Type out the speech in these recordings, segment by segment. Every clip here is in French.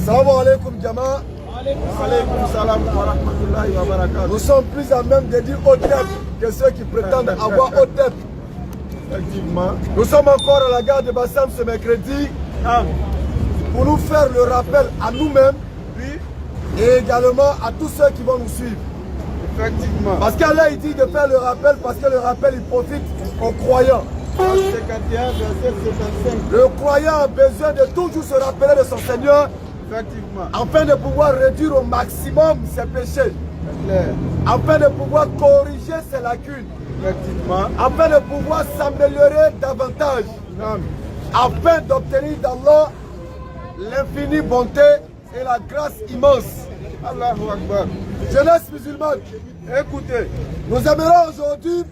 Salam alaikum Jama. Alaykoum salam wa rahmatullahi wa barakatuh. Nous sommes plus à même de dire au tête que ceux qui prétendent avoir au tête. Effectivement. Nous sommes encore à la gare de Bassam ce mercredi pour nous faire le rappel à nous-mêmes et également à tous ceux qui vont nous suivre. Effectivement. Parce qu'Allah il dit de faire le rappel parce que le rappel il profite aux croyants. 51, verset 55. Le croyant a besoin de toujours se rappeler de son Seigneur Effectivement. afin de pouvoir réduire au maximum ses péchés, C'est clair. afin de pouvoir corriger ses lacunes, Effectivement. afin de pouvoir s'améliorer davantage, Non. afin d'obtenir d'Allah l'infinie bonté et la grâce immense. Allahu Akbar. Jeunesse musulmane, Écoutez. nous aimerons aujourd'hui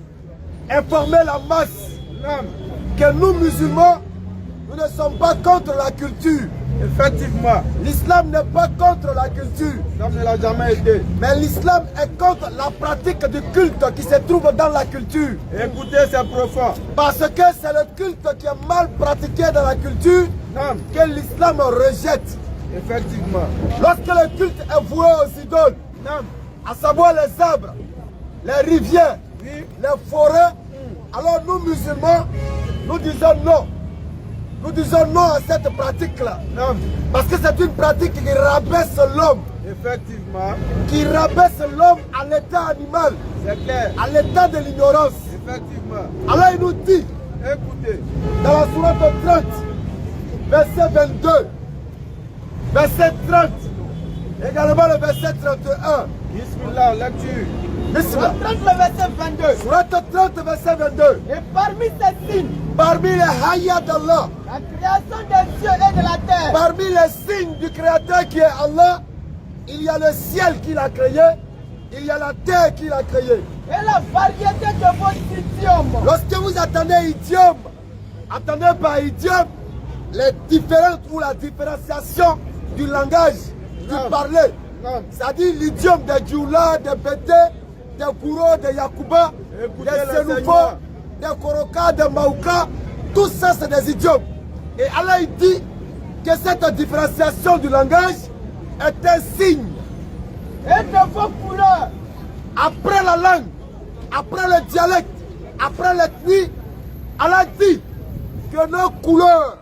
informer la masse Non. que nous musulmans, nous ne sommes pas contre la culture. Effectivement. L'islam n'est pas contre la culture, Ça ne l'a jamais été. mais l'islam est contre la pratique du culte qui se trouve dans la culture. Écoutez, c'est profond. Parce que c'est le culte qui est mal pratiqué dans la culture Non. que l'islam rejette. Effectivement. Lorsque le culte est voué aux idoles, Non. à savoir les arbres, les rivières, Oui. les forêts, alors nous musulmans, nous disons non. Nous disons non à cette pratique-là. Non. Parce que c'est une pratique qui rabaisse l'homme, Effectivement. qui rabaisse l'homme à l'état animal, C'est clair. à l'état de l'ignorance. Effectivement. Alors il nous dit, Écoutez. dans la sourate 30, verset 22, verset 30, également le verset 31. Bismillah, lecture. Bismillah. 30 le verset 22. Sourate 30, verset 22. Et parmi ces signes, Parmi les hayats d'Allah, la création des cieux et de la terre, parmi les signes du Créateur qui est Allah, il y a le ciel qu'il a créé, il y a la terre qu'il a créée. et la variété de vos idiomes. Lorsque vous attendez idiome, attendez par idiome les différentes ou la différenciation du langage, du Non. parler. Non. C'est-à-dire l'idiome des Djoula, des Bété, des Gouro, des Yakuba, Écoutez des Sénoufo, l'enseignement. des Koroka, des Maouka. Tout ça, c'est des idiomes. Et Allah il dit que cette différenciation du langage est un signe. Et de vos couleurs. Après la langue, après le dialecte, après l'ethnie, Allah dit que nos couleurs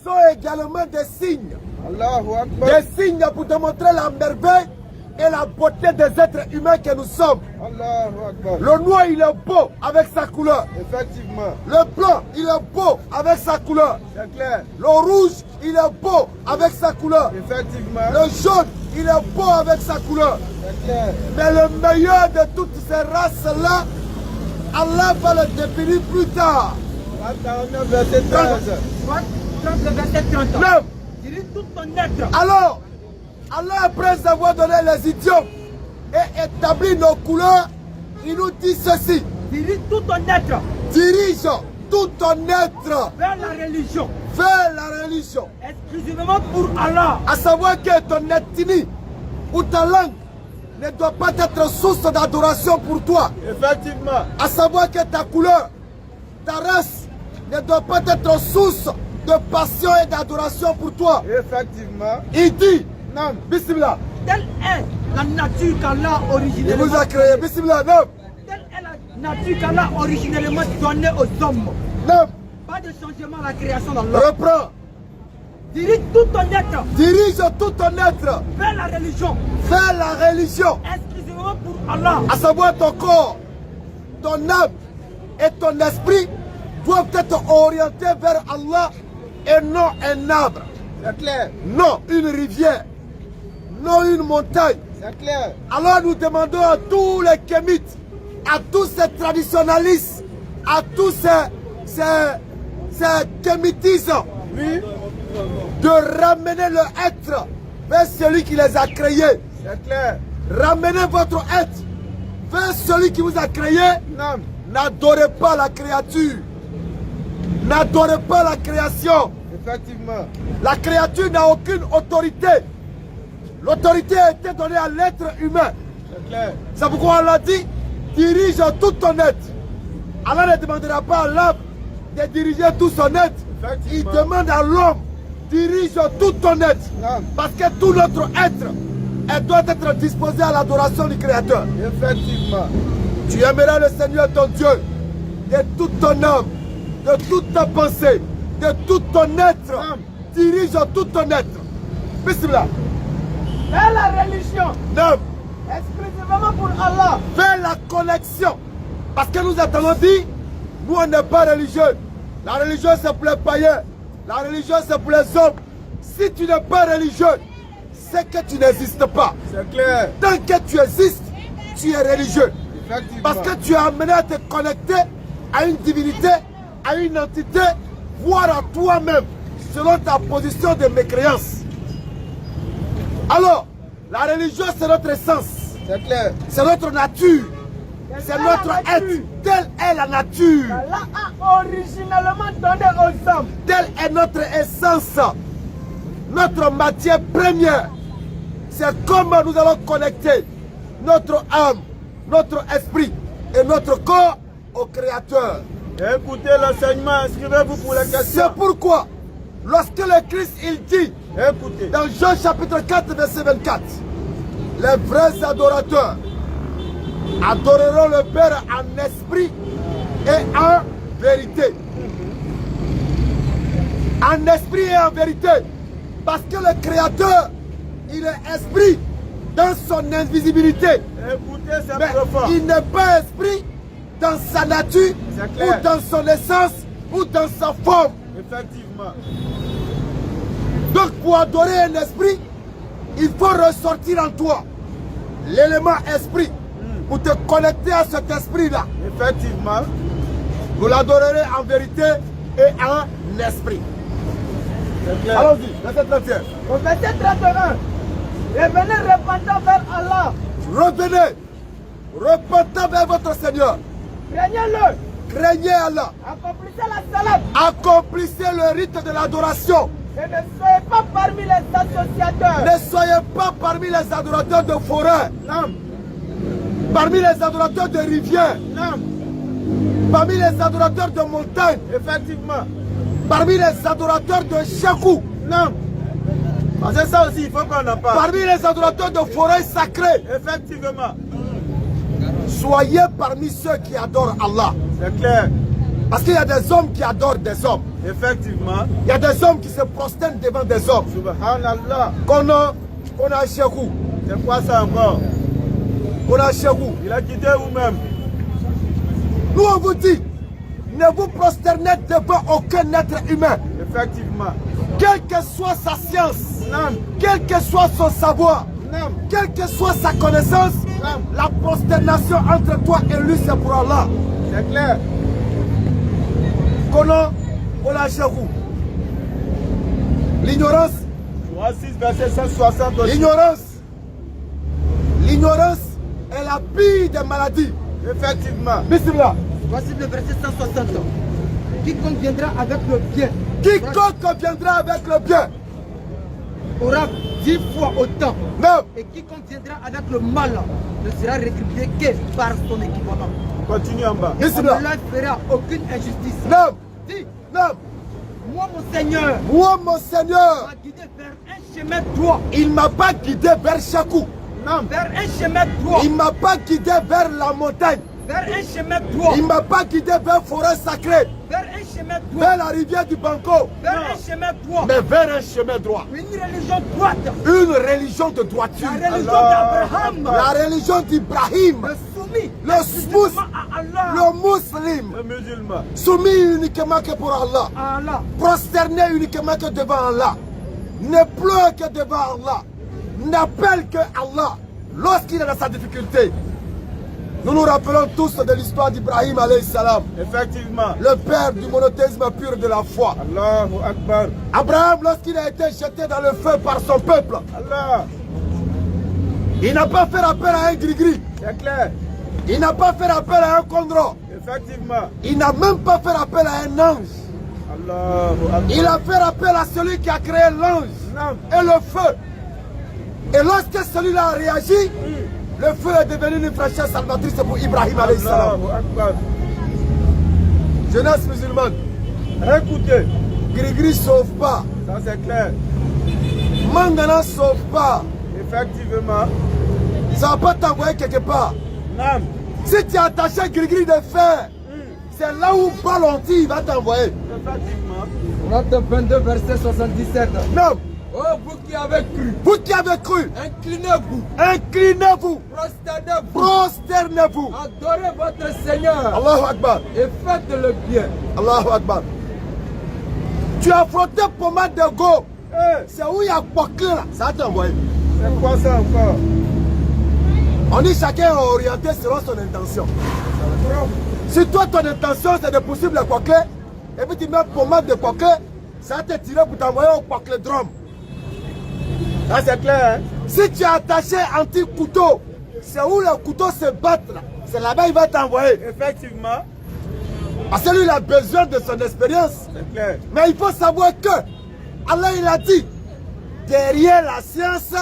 sont également des signes. Allahu Akbar. Des signes pour démontrer la merveille et la beauté des êtres humains que nous sommes. Allahu Akbar. Le noir, il est beau avec sa couleur. Effectivement. Le blanc, il est beau avec sa couleur. C'est clair. Le rouge, il est beau avec sa couleur. Effectivement. Le jaune, il est beau avec sa couleur. C'est clair. Mais le meilleur de toutes ces races-là, Allah va le définir plus tard. 49, verset 13. 30 le verset 30. 9. Dirige tout ton être. Alors, Allah, après avoir donné les idiomes et établi nos couleurs, il nous dit ceci. Dirige tout ton être Dirige tout ton être vers la religion. vers la religion. Exclusivement pour Allah. À savoir que ton ethnie ou ta langue ne doit pas être source d'adoration pour toi. Effectivement. À savoir que ta couleur, ta race ne doit pas être source de passion et d'adoration pour toi. Effectivement. Il dit, Non. Bismillah, Telle est la nature qu'Allah il originellement. vous a créé, Bismillah, non, Telle est la nature qu'Allah originellement donnée aux hommes. non, Pas de changement à la création d'Allah. reprends, Dirige tout ton être dirige tout ton être vers la religion. vers la religion, Exclusivement pour Allah. à savoir ton corps, ton âme et ton esprit doivent être orientés vers Allah et non un arbre, C'est clair. non une rivière, non une montagne. C'est clair. Alors nous demandons à tous les kémites, à tous ces traditionnalistes, à tous ces kémitisants, Oui. de ramener leur être vers celui qui les a créés. C'est clair. Ramenez votre être vers celui qui vous a créé. Non. N'adorez pas la créature. N'adorez pas la création. Effectivement. La créature n'a aucune autorité. L'autorité a été donnée à l'être humain. C'est clair. C'est pourquoi Allah dit, dirige tout ton être. Allah ne demandera pas à l'homme de diriger tout son être. Il Effectivement. demande à l'homme dirige tout ton être. Naam. Parce que tout notre être, elle doit être disposée à l'adoration du Créateur. Effectivement. Tu aimeras le Seigneur ton Dieu de toute ton âme, de toute ta pensée, de tout ton être. Naam. Dirige tout ton être. Bismillah. Fais la religion Naam. exclusivement pour Allah. Fais la connexion. Parce que nous avons dit, nous on n'est pas religieux. La religion c'est pour les païens. La religion c'est pour les hommes. Si tu n'es pas religieux, c'est que tu n'existes pas. C'est clair. Tant que tu existes, tu es religieux. Effectivement. Parce que tu es amené à te connecter à une divinité, à une entité, voire à toi-même, selon ta position de mécréance. Alors, la religion c'est notre essence, C'est clair. c'est notre nature, c'est notre être. Telle est la nature, Allah a originellement donné aux hommes. telle est notre essence, notre matière première. C'est comment nous allons connecter notre âme, notre esprit et notre corps au Créateur. Écoutez l'enseignement, inscrivez-vous pour les C'est questions. pourquoi, lorsque le Christ il dit Écoutez. dans Jean chapitre 4 verset 24, les vrais adorateurs adoreront le Père en esprit et en vérité. En esprit et en vérité. Parce que le Créateur, il est esprit dans son invisibilité. Écoutez, c'est Mais profond. il n'est pas esprit dans sa nature, C'est ou clair. dans son essence, ou dans sa forme. Effectivement. Donc pour adorer un esprit, il faut ressortir en toi l'élément esprit. Pour te connecter à cet esprit-là. Effectivement. Vous l'adorerez en vérité et en esprit. C'est clair. Allons-y, verset 31. Au verset 31, revenez repentant vers Allah. Revenez, repentant vers votre Seigneur. Craignez-le. Craignez Allah. Accomplissez la salat. Accomplissez le rite de l'adoration. Et ne soyez pas parmi les associateurs. Ne soyez pas parmi les adorateurs de forêt, Naam. parmi les adorateurs de rivières, Naam. parmi les adorateurs de montagnes, Effectivement. parmi les adorateurs de chakou, Non. Parce que ça aussi, il faut qu'on en parle. parmi les adorateurs de forêts sacrées. Effectivement. Soyez parmi ceux qui adorent Allah. C'est clair. Parce qu'il y a des hommes qui adorent des hommes. Effectivement. Il y a des hommes qui se prosternent devant des hommes. Subhanallah. Qu'on a Chekou. C'est quoi ça encore? Qu'on a Chekou. Il a quitté vous-même. Nous on vous dit, ne vous prosternez devant aucun être humain. Effectivement. Quelle que soit sa science, Non. quel que soit son savoir, Non. quelle que soit sa connaissance, la prosternation entre toi et lui c'est pour Allah. C'est clair. Qu'on a Chekou. L'ignorance, 6 verset 160 aussi. l'ignorance est la pire des maladies. Effectivement. Bismillah. Voici le verset 160. Quiconque viendra avec le bien Quiconque viendra avec le bien, aura 10 fois autant. non, Et quiconque viendra avec le mal ne sera rétribué que par son équivalent. Continue en bas. Et on Bismillah. ne leur fera aucune injustice. non, Dis, non. moi mon Seigneur Moi, mon Seigneur, m'a guidé vers un chemin droit. il ne m'a pas guidé vers Chakou. Non. Vers un chemin droit. Il ne m'a pas guidé vers la montagne. Vers un chemin droit. Il ne m'a pas guidé vers forêt sacrée, Vers un chemin droit. vers la rivière du Banco, Vers un chemin droit. mais vers un chemin droit. Une religion droite. Une religion de droiture. La religion Allah. d'Abraham. La religion d'Ibrahim, Le soumis. le exclusivement à Allah. le musulman, Le musulman. soumis uniquement que pour Allah, À Allah. prosterné uniquement que devant Allah, ne pleure que devant Allah, n'appelle que Allah lorsqu'il est dans sa difficulté. Nous nous rappelons tous de l'histoire d'Ibrahim alayhi salam, Effectivement. le père du monothéisme pur de la foi. Allahu Akbar. Abraham, lorsqu'il a été jeté dans le feu par son peuple, Allah. il n'a pas fait appel à un gris-gris, C'est clair. il n'a pas fait appel à un condro, Effectivement. il n'a même pas fait appel à un ange. Allahu Akbar. Il a fait appel à celui qui a créé l'ange Non. et le feu. Et lorsque celui-là a réagi, le feu est devenu une fraîcheur salvatrice pour Ibrahim alayhi salam. Allahu Akbar. Jeunesse musulmane, Écoutez. gris-gris sauve pas. Ça c'est clair. Mangana sauve pas. Effectivement. Ça va pas t'envoyer quelque part. Non. Si tu es attaché à gris de fer, c'est là où Balonti va t'envoyer. Effectivement. Sourate 22, verset 77. Non. Oh, vous qui avez cru, Vous qui avez cru, inclinez-vous, inclinez-vous, prosternez-vous, prosternez-vous. adorez votre Seigneur Allahu Akbar. et faites le bien. Allahu Akbar. Tu as frotté pommade de go. Eh, C'est où il y a Kwakle là. Ça va t'envoyer. c'est quoi ça encore? On dit chacun est orienté selon son intention. Si toi ton intention c'est de poursuivre le Kwakle, et puis tu mets pommade de Kwakle, ça va te tirer pour t'envoyer au Kwakle drum. Ça c'est clair. Hein? Si tu es attaché anti-couteau, c'est où le couteau se bat là. C'est là-bas il va t'envoyer. Effectivement. Parce que lui il a besoin de son expérience. C'est clair. Mais il faut savoir que Allah il a dit, derrière la science,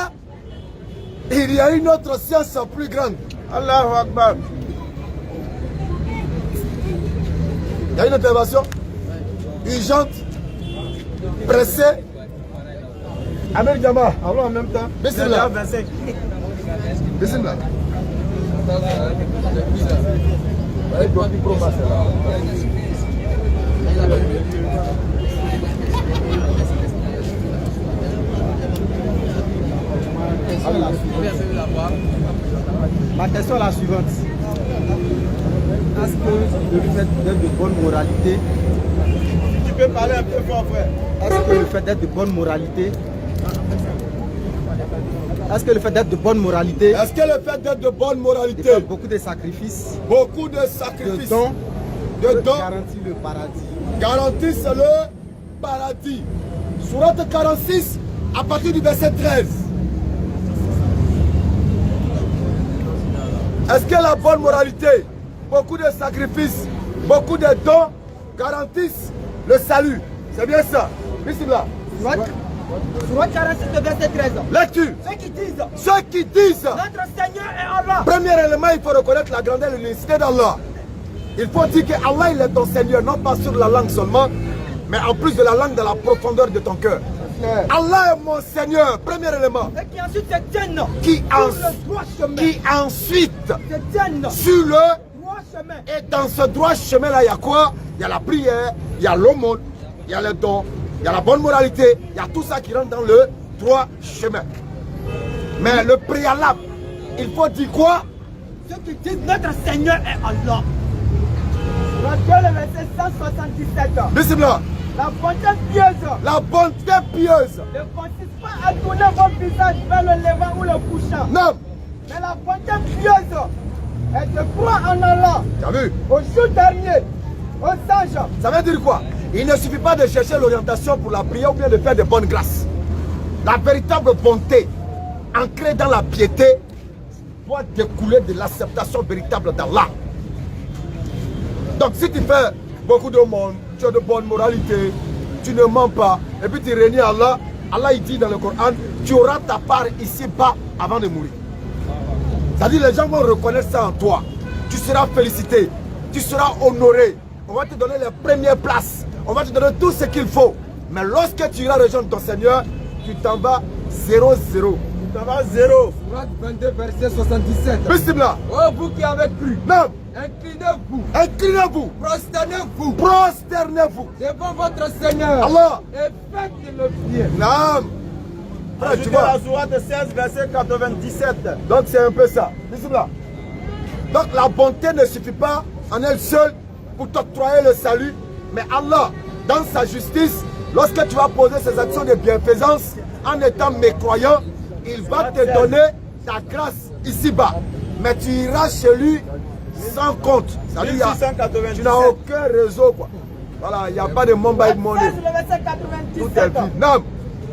il y a une autre science plus grande. Allahu Akbar. Il y a une intervention urgente, pressée. Amel Diama, Allons en même temps. Bismillah. 25. Bismillah. Ma question est la suivante. Est-ce que le fait d'être de bonne moralité, tu peux parler un peu fort, frère. Est-ce que le fait d'être de bonne moralité, est-ce que le fait d'être de bonne moralité, Est-ce que le fait d'être de bonne de moralité, faire beaucoup de sacrifices, beaucoup de de sacrifices, dons, de dons, garantit le paradis? garantissent le paradis? Sourate 46, à partir du verset 13. Est-ce que la bonne moralité, beaucoup de sacrifices, beaucoup de dons garantissent le salut? C'est bien ça. Bismillah. Sourate 46, verset 13. Lecture. Ceux qui disent, Notre Seigneur est Allah. premier élément, il faut reconnaître la grandeur et l'unicité d'Allah. Il faut dire que Allah il est ton Seigneur, non pas sur la langue seulement, mais en plus de la langue, dans la profondeur de ton cœur. Allah est mon Seigneur, premier élément. Et qui ensuite se tiennent Qui, sur le droit chemin. qui ensuite, Se tiennent sur le... droit chemin. Et dans ce droit chemin-là, il y a quoi? Il y a la prière, il y a l'aumône, il y a le don, il y a la bonne moralité, il y a tout ça qui rentre dans le droit chemin. Mais le préalable, il faut dire quoi? Ceux qui disent notre Seigneur est Allah. Sourate le verset 177. Bismillah. La bonté pieuse La bonté pieuse. ne consiste pas à tourner votre visage vers le levant ou le couchant. Non. Mais la bonté pieuse est de croire en Allah, Tu as vu? au jour dernier, aux anges. Ça veut dire quoi? Il ne suffit pas de chercher l'orientation pour la prière ou bien de faire de bonnes grâces. La véritable bonté, ancrée dans la piété, doit découler de l'acceptation véritable d'Allah. Donc si tu fais beaucoup de monde, tu as de bonne moralité, tu ne mens pas, et puis tu régnes Allah, Allah il dit dans le Coran, tu auras ta part ici-bas avant de mourir. C'est-à-dire les gens vont reconnaître ça en toi. Tu seras félicité, tu seras honoré. On va te donner les premières places, on va te donner tout ce qu'il faut. Mais lorsque tu iras rejoindre ton Seigneur, tu t'en vas 0-0. Ça va 0. Sourate 22, verset 77. Bismillah. Oh, vous qui avez cru, Non. inclinez-vous, Inclinez-vous, prosternez-vous prosternez-vous. devant votre Seigneur Allah. et faites le bien. Non. Frère, tu Ajoutez vois. la sourate 16, verset 97. Donc c'est un peu ça. Bismillah. Donc la bonté ne suffit pas en elle seule pour t'octroyer le salut. Mais Allah, dans sa justice, lorsque tu vas poser ces actions de bienfaisance en étant mécroyant, il va te donner ta grâce ici-bas. Mais tu iras chez lui sans compte. C'est-à-dire, tu n'as aucun réseau, quoi. Voilà, il n'y a pas de mobile money. 16, le verset Tout est 97. vide. Non.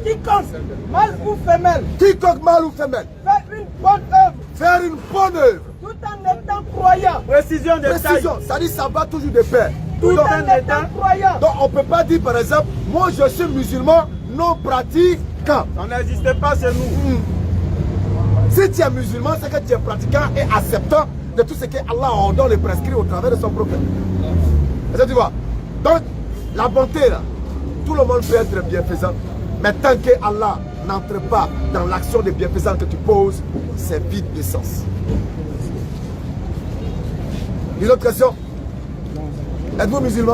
Quiconque, mâle ou femelle, Quiconque mâle ou femelle, fait une bonne œuvre faire une bonne œuvre. tout en étant croyant. Précision de taille. Précision, ça dit ça va toujours de pair. Tout Donc, en étant croyant. donc on ne peut pas dire par exemple, moi je suis musulman non pratiquant. Ça n'existe pas chez nous. Si tu es musulman, c'est que tu es pratiquant et acceptant de tout ce que Allah ordonne et prescrit au travers de son prophète. Est-ce que tu vois? Donc, la bonté là, tout le monde peut être bienfaisant. Mais tant que Allah n'entre pas dans l'action de bienfaisance que tu poses, c'est vide de sens. Une autre question? Êtes-vous musulman?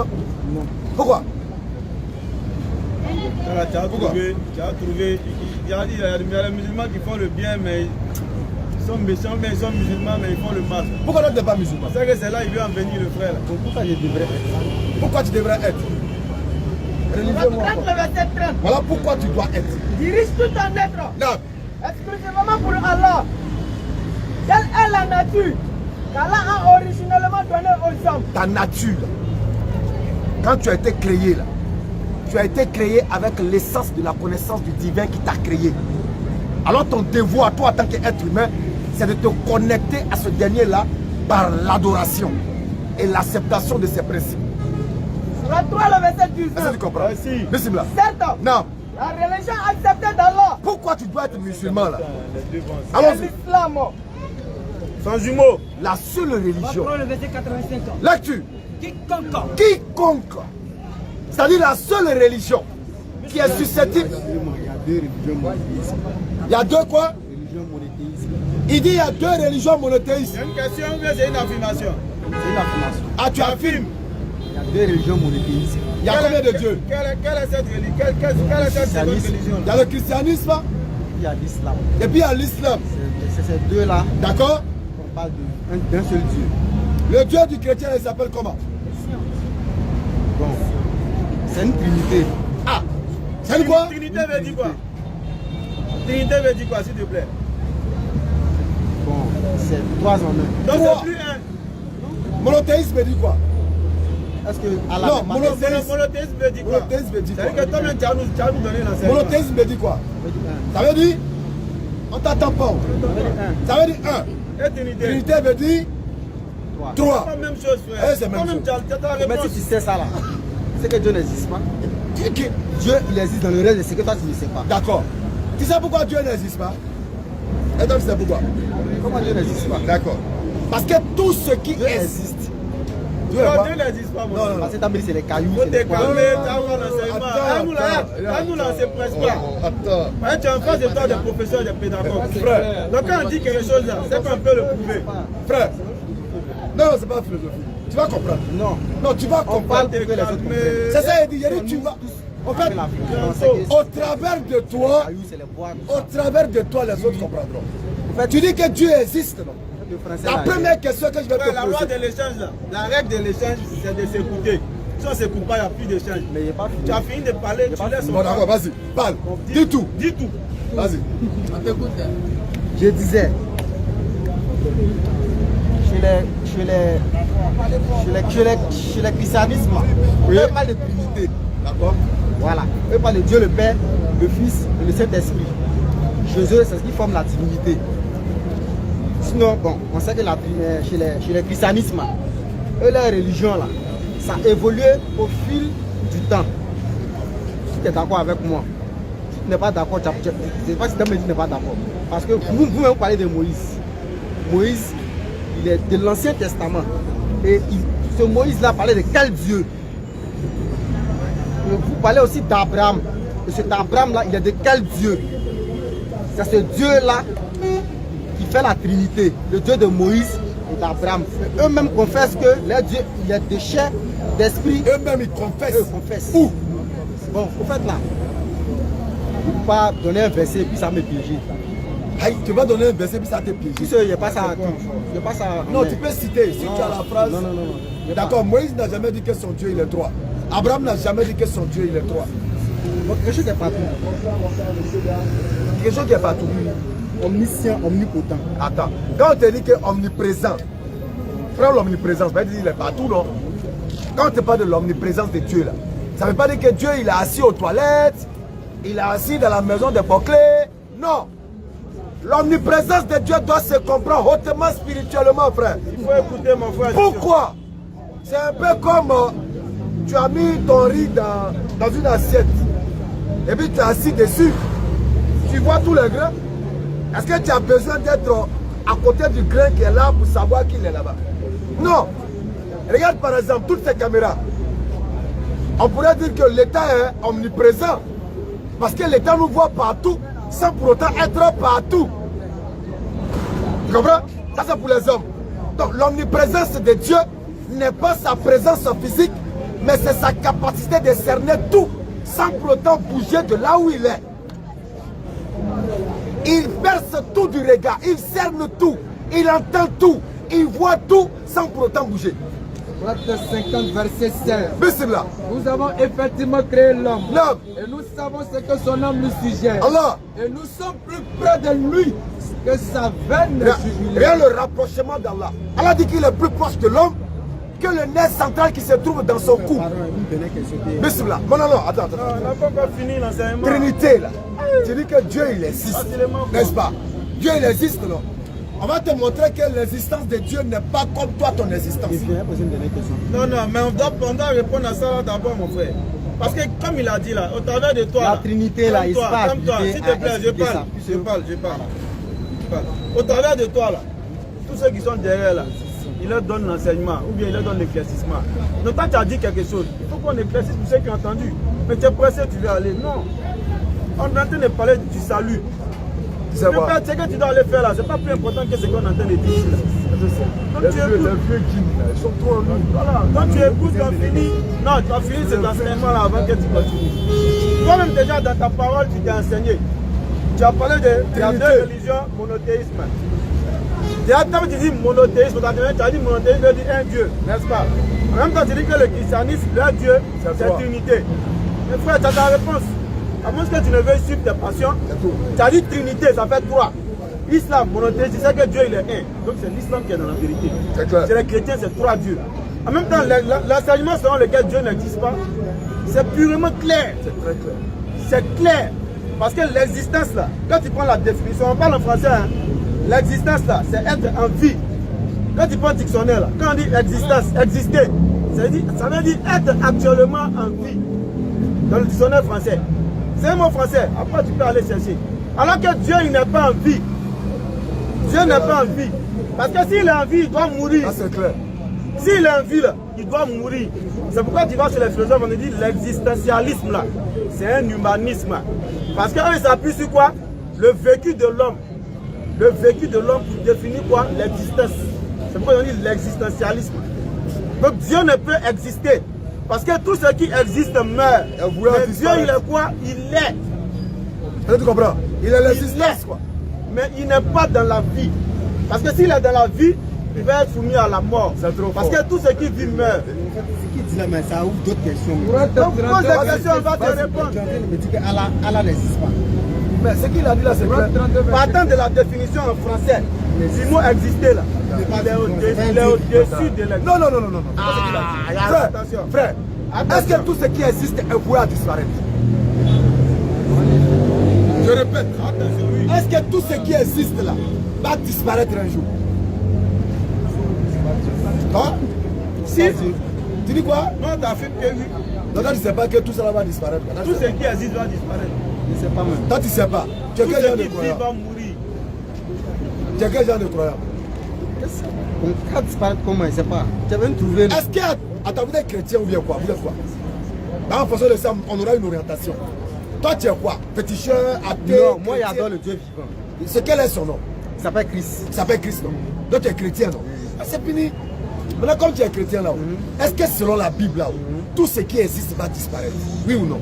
Non. Pourquoi? Tu as trouvé, il y a les musulmans qui font le bien, mais ils sont méchants, mais ils sont musulmans, mais ils font le mal. Pourquoi tu n'es pas musulman? C'est que c'est là, il veut en venir le frère. Pourquoi je devrais être? Pourquoi tu devrais être? Religieux-moi. Voilà pourquoi tu dois être. Dirige tout en être. Non. Exclusivement pour Allah. Quelle est la nature qu'Allah a originellement donnée aux hommes? Ta nature, quand tu as été créé là, tu as été créé avec l'essence de la connaissance du divin qui t'a créé. Alors ton devoir à toi en tant qu'être humain, c'est de te connecter à ce dernier là par l'adoration et l'acceptation de ses principes. Surat 3, le verset 12. Est-ce que tu comprends? Bismillah. Certes, Non. la religion acceptée d'Allah, Pourquoi tu dois être musulman là? c'est Allons-y. l'islam. Sans jumeaux. La seule religion. Prends le verset 85. Lecture. Quiconque. C'est-à-dire la seule religion qui est susceptible. Il y a deux quoi? Il dit il y a deux religions monothéistes. C'est une question ou bien c'est une affirmation? C'est une affirmation. Ah, tu affirmes. Il y a deux religions monothéistes. Il y a combien de dieux? Quelle est cette religion? Quelle est cette seconde religion? Il y a le christianisme Il y a l'islam. et puis il y a l'islam. C'est ces deux-là D'accord? qu'on parle d'un seul Dieu. Le Dieu du chrétien, il s'appelle comment? Bon, c'est une trinité. Ah, c'est quoi? Trinité veut dire quoi? Trinité veut dire quoi, s'il te plaît? Bon, c'est trois en un. Donc Trois. c'est plus un. Monothéisme dit quoi? Est-ce que Allah Non, n'est pas Monothéisme veut dire quoi? Monothéisme veut dire C'est-à-dire quoi? que toi-même, tu as nous donné l'enseignement. Monothéisme veut dire quoi? un. Ça veut dire? On t'attend pas. Ça veut dire un. Et Trinité. Trinité veut dire Trois. trois. C'est pas la même chose, Eh, frère. c'est la même Toi-même, chose. tu as ta Mais réponse. si tu sais ça là, c'est que Dieu n'existe pas. Dieu, il existe dans le reste de ce que toi tu ne sais pas. D'accord. Tu sais pourquoi Dieu n'existe pas? Et donc, tu sais pourquoi? Comment Dieu n'existe pas? D'accord. Parce que tout ce qui Dieu est. existe. Dieu est Non, quoi? Dieu n'existe pas, mon Non, frère. non, Parce que t'as dit c'est les cailloux, Faut c'est les poils. déclamer, tu as l'enseignement. Nous, là, on ne se presse pas. Attends. Parce que tu es en face de toi des professeurs, des pédagogues. Frère. Donc quand on dit quelque chose là, c'est qu'on peut le prouver. Frère. Non, c'est pas philosophie. Tu vas comprendre. Non. Non, tu vas On comprendre. parle pour que les autres comprennent. C'est ça, il dit, tu vas. En fait, au travers de toi, Cailloux, c'est les poils. au travers de toi, les autres comprendront. En fait, Tu dis que Dieu existe, non? le français, La là, première question que je vais Frère, te la loi poser. de l'échange là, la règle de l'échange, c'est de s'écouter. Si on ne s'écoute pas, il n'y a plus d'échange. Mais il n'est pas fini. Tu as fini de parler, tu laisses Bon, d'accord, vas-y, parle. Dis tout. Dis tout. Vas-y. Je disais, chez les christianismes, eux parlent de Trinité. D'accord. Voilà. Eux parlent de Dieu le Père, le Fils et le Saint-Esprit. Chez eux, c'est ce qui forme la Trinité. Sinon, bon, on sait que chez les christianismes, eux, leur religion, là, ça a évolué au fil du temps. Si tu es d'accord avec moi, si tu n'es pas d'accord, je ne sais pas si tu me dis que tu n'es pas d'accord. Parce que vous-même parlez de Moïse. Moïse, il est de l'Ancien Testament. Et ce Moïse-là parlait de quel Dieu? Et vous parlez aussi d'Abraham. Et cet Abraham-là, il est de quel Dieu? C'est ce Dieu-là qui fait la Trinité, le Dieu de Moïse et d'Abraham. Eux-mêmes confessent que leur Dieu, il est de chair, d'esprit. Eux-mêmes, ils confessent. Eux confessent. Où? Bon, au fait là, je ne peux pas donner un verset et puis ça me piéger. Aïe, tu vas donner un verset puis ça te piège. Tu sais, il n'y a pas ça. Il n'y a pas ça. Non, tu peux citer. Si tu as la phrase. Non. D'accord, Moïse n'a jamais dit que son Dieu il est droit. Abraham n'a jamais dit que son Dieu il est droit. Donc, quelque chose qui est partout. Quelque chose qui est partout. Omniscient, omnipotent. Attends, quand on te dit que omniprésent, prends l'omniprésence, ça veut dire qu'il est partout, non? Quand on te parle de l'omniprésence de Dieu là, ça ne veut pas dire que Dieu il est assis aux toilettes, il est assis dans la maison de Boclé. Non. L'omniprésence de Dieu doit se comprendre hautement spirituellement, frère. Il faut écouter mon frère. Pourquoi? C'est un peu comme tu as mis ton riz dans une assiette et puis tu es assis dessus. Tu vois tous les grains. Est-ce que tu as besoin d'être à côté du grain qui est là pour savoir qu'il est là-bas? Non. Regarde par exemple toutes ces caméras. On pourrait dire que l'État est omniprésent. Parce que l'État nous voit partout sans pour autant être partout. Tu comprends? Ça c'est pour les hommes. Donc l'omniprésence de Dieu n'est pas sa présence physique, mais c'est sa capacité de cerner tout sans pour autant bouger de là où il est. Il perce tout du regard, il cerne tout, il entend tout, il voit tout sans pour autant bouger. Prophète 50, verset 16. Bismillah. Nous avons effectivement créé l'homme. L'homme. Et nous savons ce que son âme nous suggère. Allah. Et nous sommes plus près de lui que sa veine jugulaire. Rien le rapprochement d'Allah. Allah dit qu'il est plus proche de l'homme que le nerf central qui se trouve dans son cou. Bismillah. Non, attends. On n'a pas encore fini l'enseignement. Trinité là. Tu dis que Dieu il existe. N'est-ce pas? Dieu il existe non? On va te montrer que l'existence de Dieu n'est pas comme toi ton existence. Non, mais on doit répondre à ça d'abord, mon frère. Parce que comme il a dit là, au travers de toi, la Trinité là, il se passe. Comme toi, s'il te plaît, je parle. Au travers de toi là, tous ceux qui sont derrière là, il leur donne l'enseignement ou bien il leur donne l'éclaircissement. Donc quand tu as dit quelque chose, il faut qu'on éclaircisse pour ceux qui ont entendu. Mais tu es pressé, tu veux aller. Non. On est en train de parler du salut. Ce que tu dois aller faire là, c'est pas plus important que ce qu'on est en train de dire ici. Donc tu écoutes. Ils sont trop en nous. Voilà. Quand tu écoutes, tu as fini. Non, tu as fini cet enseignement là avant que tu continues. Toi-même déjà dans ta parole, tu t'es enseigné. Tu as parlé de la deux religions, monothéisme. Quand tu dis monothéisme, tu as dit monothéisme, tu dis un Dieu, n'est-ce pas? En même temps, tu dis que le christianisme, leur Dieu, c'est Trinité. Mais frère, tu as ta réponse. À moins que tu ne veuilles suivre tes passions, tu as dit Trinité, ça fait 3. Islam, monothéisme, tu sais que Dieu il est un. Donc c'est l'islam qui est dans la vérité. C'est les chrétiens, c'est 3 dieux. En même temps, l'enseignement selon lequel Dieu n'existe pas, c'est purement clair. C'est très clair. C'est clair. Parce que l'existence là, quand tu prends la définition, on parle en français, hein, l'existence là, c'est être en vie. Quand tu prends le dictionnaire là, quand on dit existence, exister, ça veut dire être actuellement en vie. Dans le dictionnaire français. C'est un mot français, après tu peux aller chercher. Alors que Dieu il n'est pas en vie. Dieu n'est pas en vie. Parce que s'il est en vie, il doit mourir. Ah, c'est clair. S'il est en vie là, il doit mourir. C'est pourquoi tu vas chez les philosophes, on dit l'existentialisme là. C'est un humanisme. Parce qu'ils s'appuient sur quoi? Le vécu de l'homme. Le vécu de l'homme pour définir quoi? L'existence. C'est pourquoi on dit l'existentialisme. Donc Dieu ne peut exister. Parce que tout ce qui existe meurt. Mais Dieu il est quoi? Il est. Tu comprends? Il est l'existence quoi. Mais il n'est pas dans la vie. Parce que s'il est dans la vie, il va être soumis à la mort. Parce que tout ce qui vit meurt. Ce qu'il dit là, mais ça ouvre d'autres questions. Donc pose des questions, on va te répondre. Il me dit qu'Allah n'existe pas. Mais ce qu'il a dit là, c'est clair. Partant de la définition en français, le mot exister là, il est au-dessus de l'existence. Non. Frère, est-ce que tout ce qui existe est voué à disparaître? Je répète, est-ce que tout ce qui existe là va disparaître un jour? Hein? Si. Tu dis quoi? Non, tu as fait que oui. Donc tu ne sais pas que tout cela va disparaître. Tout ce qui existe va disparaître. Je ne sais pas même. Toi tu ne sais pas. Tu es Tout quel ce genre de qui vit croyant? va mourir. Tu es quel genre de croyant? On va disparaître comment? Je ne sais pas. Tu vas me trouver. Est-ce que, attends, vous êtes chrétien ou bien quoi? Vous êtes quoi? En fonction de ça, on aura une orientation. Toi tu es quoi? Féticheur, athée? Non, moi j'adore le Dieu vivant. Quel est son nom? Il s'appelle Christ. Il s'appelle Christ, non? Donc tu es chrétien, non? C'est fini. Maintenant, comme tu es chrétien là, est-ce que selon la Bible là, tout ce qui existe va disparaître? Oui ou non?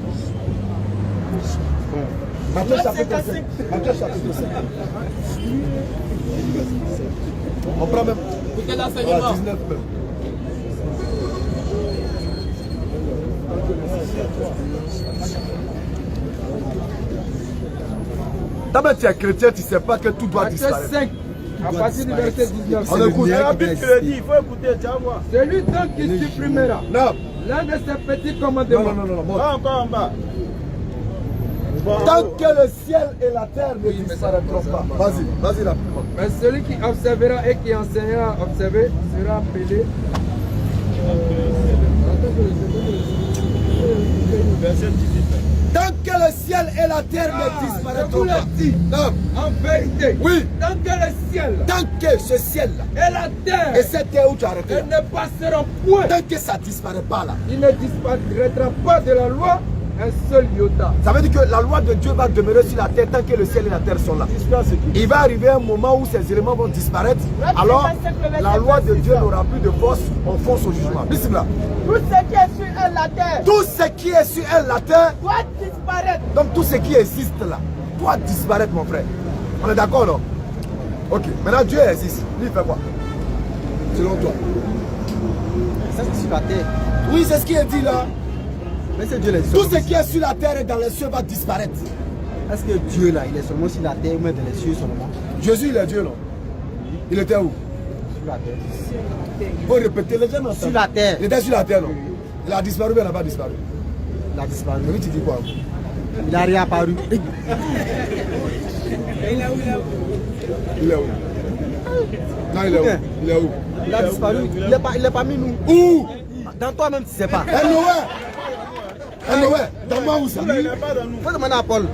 Matthieu chapitre 5. Matthieu chapitre 5. On prend même. Voilà, 19 même. D'abord, tu es chrétien, tu ne sais pas que tout doit disparaître. 5, à partir du verset 19. On écoute. La Bible qui le dit, il faut écouter, tu vas voir. Celui donc qui supprimera Non. l'un de ces petits commandements. Non. Pas encore en bas. Tant que le ciel et la terre ne disparaîtront pas. Vas-y là. Mais celui qui observera et qui enseignera à observer sera appelé. Verset 18. Tant que le ciel et la terre ne disparaîtront je vous pas. l'ai dit. Non. En vérité, Oui. tant que le ciel Tant que ce ciel-là et la terre et cette terre où tu as arrêté, ne passeront point, tant que ça ne disparaît pas là, il ne disparaîtra pas de la loi un seul iota. Ça veut dire que la loi de Dieu va demeurer sur la terre tant que le ciel et la terre sont là. Il va arriver un moment où ces éléments vont disparaître. Alors, la loi de Dieu n'aura plus de force. On fonce au jugement. Bismillah. Tout ce qui est sur elle, la terre, Tout ce qui est sur elle, la terre, doit disparaître. donc tout ce qui existe là, doit disparaître, mon frère. On est d'accord, non? Ok. Maintenant, Dieu existe. Lui, il fait quoi? Selon toi. Ça, c'est sur la terre. Oui, c'est ce qui est dit là. Mais c'est Dieu les Tout ce qui est sur la terre et dans les cieux va disparaître. Est-ce que Dieu là, il est seulement sur la terre ou même dans les cieux seulement? Jésus, il est Dieu, non? Il était où? Sur la terre. Il faut répéter, les gens n'entendent. Sur la terre. Il était sur la terre, non? Il a disparu, mais il n'a pas disparu. Il a disparu. Mais tu dis quoi? Il a réapparu. Il est où? Non, il est où? Il est où? Il a disparu. Il est parmi nous. Où? Dans toi-même, tu ne sais pas. Nowhere. Dans moi où ça? Il n'est pas dans nous. Faut demander à Paul.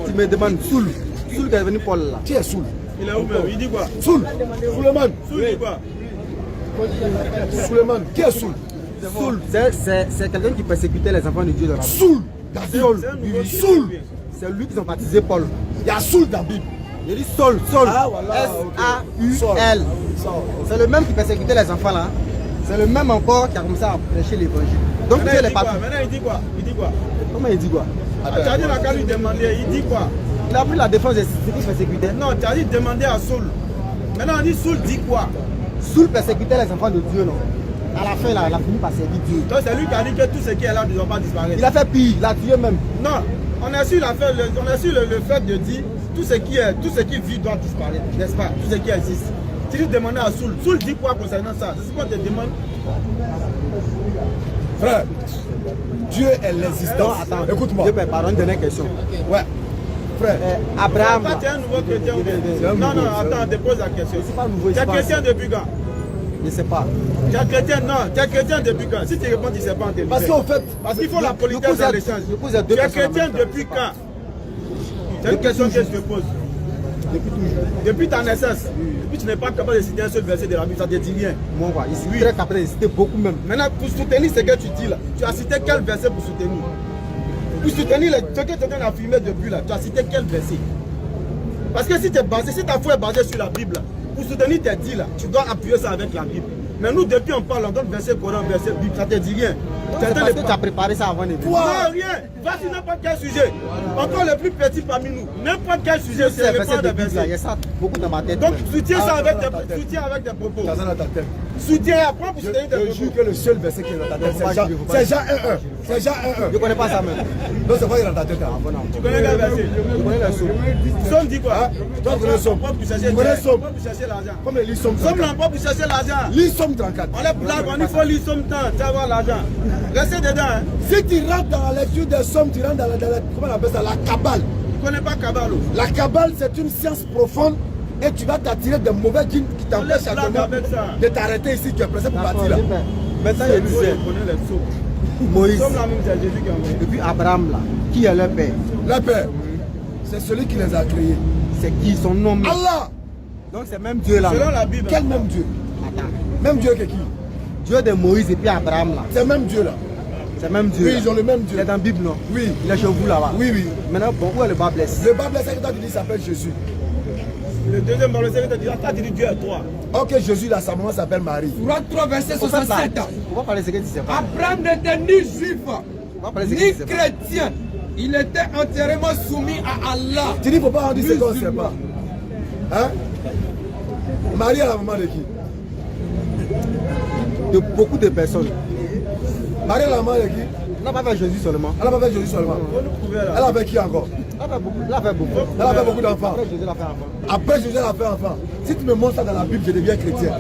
Tu me demandes Soul. Soul qui est venu Paul là. Qui est Soul? Il est où même? Il dit quoi? Soul. Suleiman. Soul dit quoi? Suleiman. Qui est Soul? Soul, c'est quelqu'un qui persécutait les enfants de Dieu dans la Bible. Soul. David. Soul. C'est lui qui ont baptisé Paul. Il y a Soul dans la Bible. Il dit Saul, Saul. Ah, voilà. S-A-U-L. C'est le même qui persécutait les enfants là. C'est le même encore qui a commencé à prêcher l'évangile. Donc Dieu n'est pas tout. Maintenant, il dit quoi? Il dit quoi? Comment il dit quoi? Tu as dit la qu'à lui demander, il dit quoi? Il a pris la défense de ceux qui persécutaient. Non, tu as dit demander à Saul. Maintenant, on dit Saul dit quoi? Saul persécutait les enfants de Dieu, non? À la fin, là, il a fini par servir Dieu. Donc c'est lui qui a dit que tout ce qui est là ne doit pas disparaître. Il a fait pire, il a tué même. Non, on a su le fait de dire tout ce qui vit doit disparaître, n'est-ce pas? Tout ce qui existe. Tu lui demandes à Saul. Saul dit quoi concernant ça? C'est ce qu'on te demande. Frère, Dieu est l'existant. Attends, Écoute-moi. Dieu, pardon, une dernière question. Ouais. Frère. Abraham. Toi, tu es un nouveau chrétien ou bien? Non, non, attends, on te pose la question. C'est pas nouveau, Tu es chrétien depuis quand? Je ne sais pas. Tu es chrétien, non, tu es chrétien depuis quand? Si tu réponds, tu ne sais pas, on te le Parce fait. qu'en fait, Parce qu'il faut la politesse dans l'échange. Tu es chrétien depuis quand? C'est une question que je te pose. Depuis toujours. Depuis ta naissance. Depuis tu n'es pas capable de citer un seul verset de la Bible, ça ne te dit rien. Moi, je suis très capable de citer beaucoup même. Maintenant, pour soutenir ce que tu dis là, tu as cité quel verset pour soutenir? Pour soutenir ce que tu es en train d'affirmer depuis là, tu as cité quel verset? Parce que si ta foi est basée sur la Bible, là, pour soutenir tes dits là, tu dois appuyer ça avec la Bible. Mais nous, depuis on parle, on donne verset Coran, verset Bible, ça ne te dit rien. C'est parce que tu as préparé ça avant de venir. Non, rien. Va sur n'importe quel sujet. Encore le plus petit parmi nous. N'importe quel sujet, c'est le verset de verset. Il y a ça beaucoup dans ma tête. Donc, soutiens ça avec tes propos. tu as ça dans ta tête. Soutiens, apprends pour soutenir tes Je propos. jure que le seul verset qui est dans ta tête, c'est Jean 1-1. C'est Jean 1-1. Je ne connais pas ça même. Non, c'est pas dans ta tête. hein. Tu connais quel verset? Je connais le son. Somme dit quoi? Toi, tu connais Somme. Pour chercher Tu connais Somme. pour chercher l'argent. Comme les lit Somme Somme 34. l'emploi pour chercher l'argent. Lis Somme 34. On est blague, on il faut lire Somme temps, tu vas avoir l'argent. Restez dedans. Hein. Si tu rentres dans la lecture des sommes, tu rentres dans la comment on appelle ça, la cabale. Tu connais pas Kabalo? La cabale, c'est une science profonde et tu vas t'attirer de mauvais djinns qui t'empêchent à blague avec ça. de t'arrêter ici. Tu es pressé pour partir là. Maintenant, Je je disais, connais les sauts. Moïse, Somme là même, c'est Jésus qui a envoyé. et puis Abraham là, qui est leur père? Le Père, c'est celui qui les a créés. C'est qui son nom? Allah. Donc c'est même Dieu là. Selon la Bible. Quel même Dieu? Attends. Même Dieu que qui? Dieu de Moïse et puis Abraham là. C'est même Dieu là. C'est même Dieu. Oui, là. ils ont le même Il Dieu. est dans la Bible non? Oui. Il est chez vous là-bas. Oui, oui. Maintenant, bon, où est le bas blesse? Le Bible, c'est que toi tu dis, il s'appelle Jésus. Le deuxième dans le Seigneur te dit, t'as dit Dieu est toi. Ok, Jésus là, sa maman s'appelle Marie. Surat 3, verset 67. On va parler de ce que tu sais pas. Abraham n'était ni juif, On va parler de ce que ni tu sais pas. chrétien. Il était entièrement soumis à Allah. Tu dis, il ne faut pas en dire ce qu'on ne sait pas. Hein? Marie est la maman de qui? De beaucoup de personnes. Marie est la maman de qui? On n'a pas fait Jésus seulement. Elle n'a pas fait Jésus seulement. Faut nous prouver là. Elle a fait qui encore? Elle a fait beaucoup. Elle a fait beaucoup. Elle a fait beaucoup d'enfants. Après Jésus l'a fait enfant. Après Jésus, elle a fait enfant. Si tu me montres ça dans la Bible, je deviens chrétien.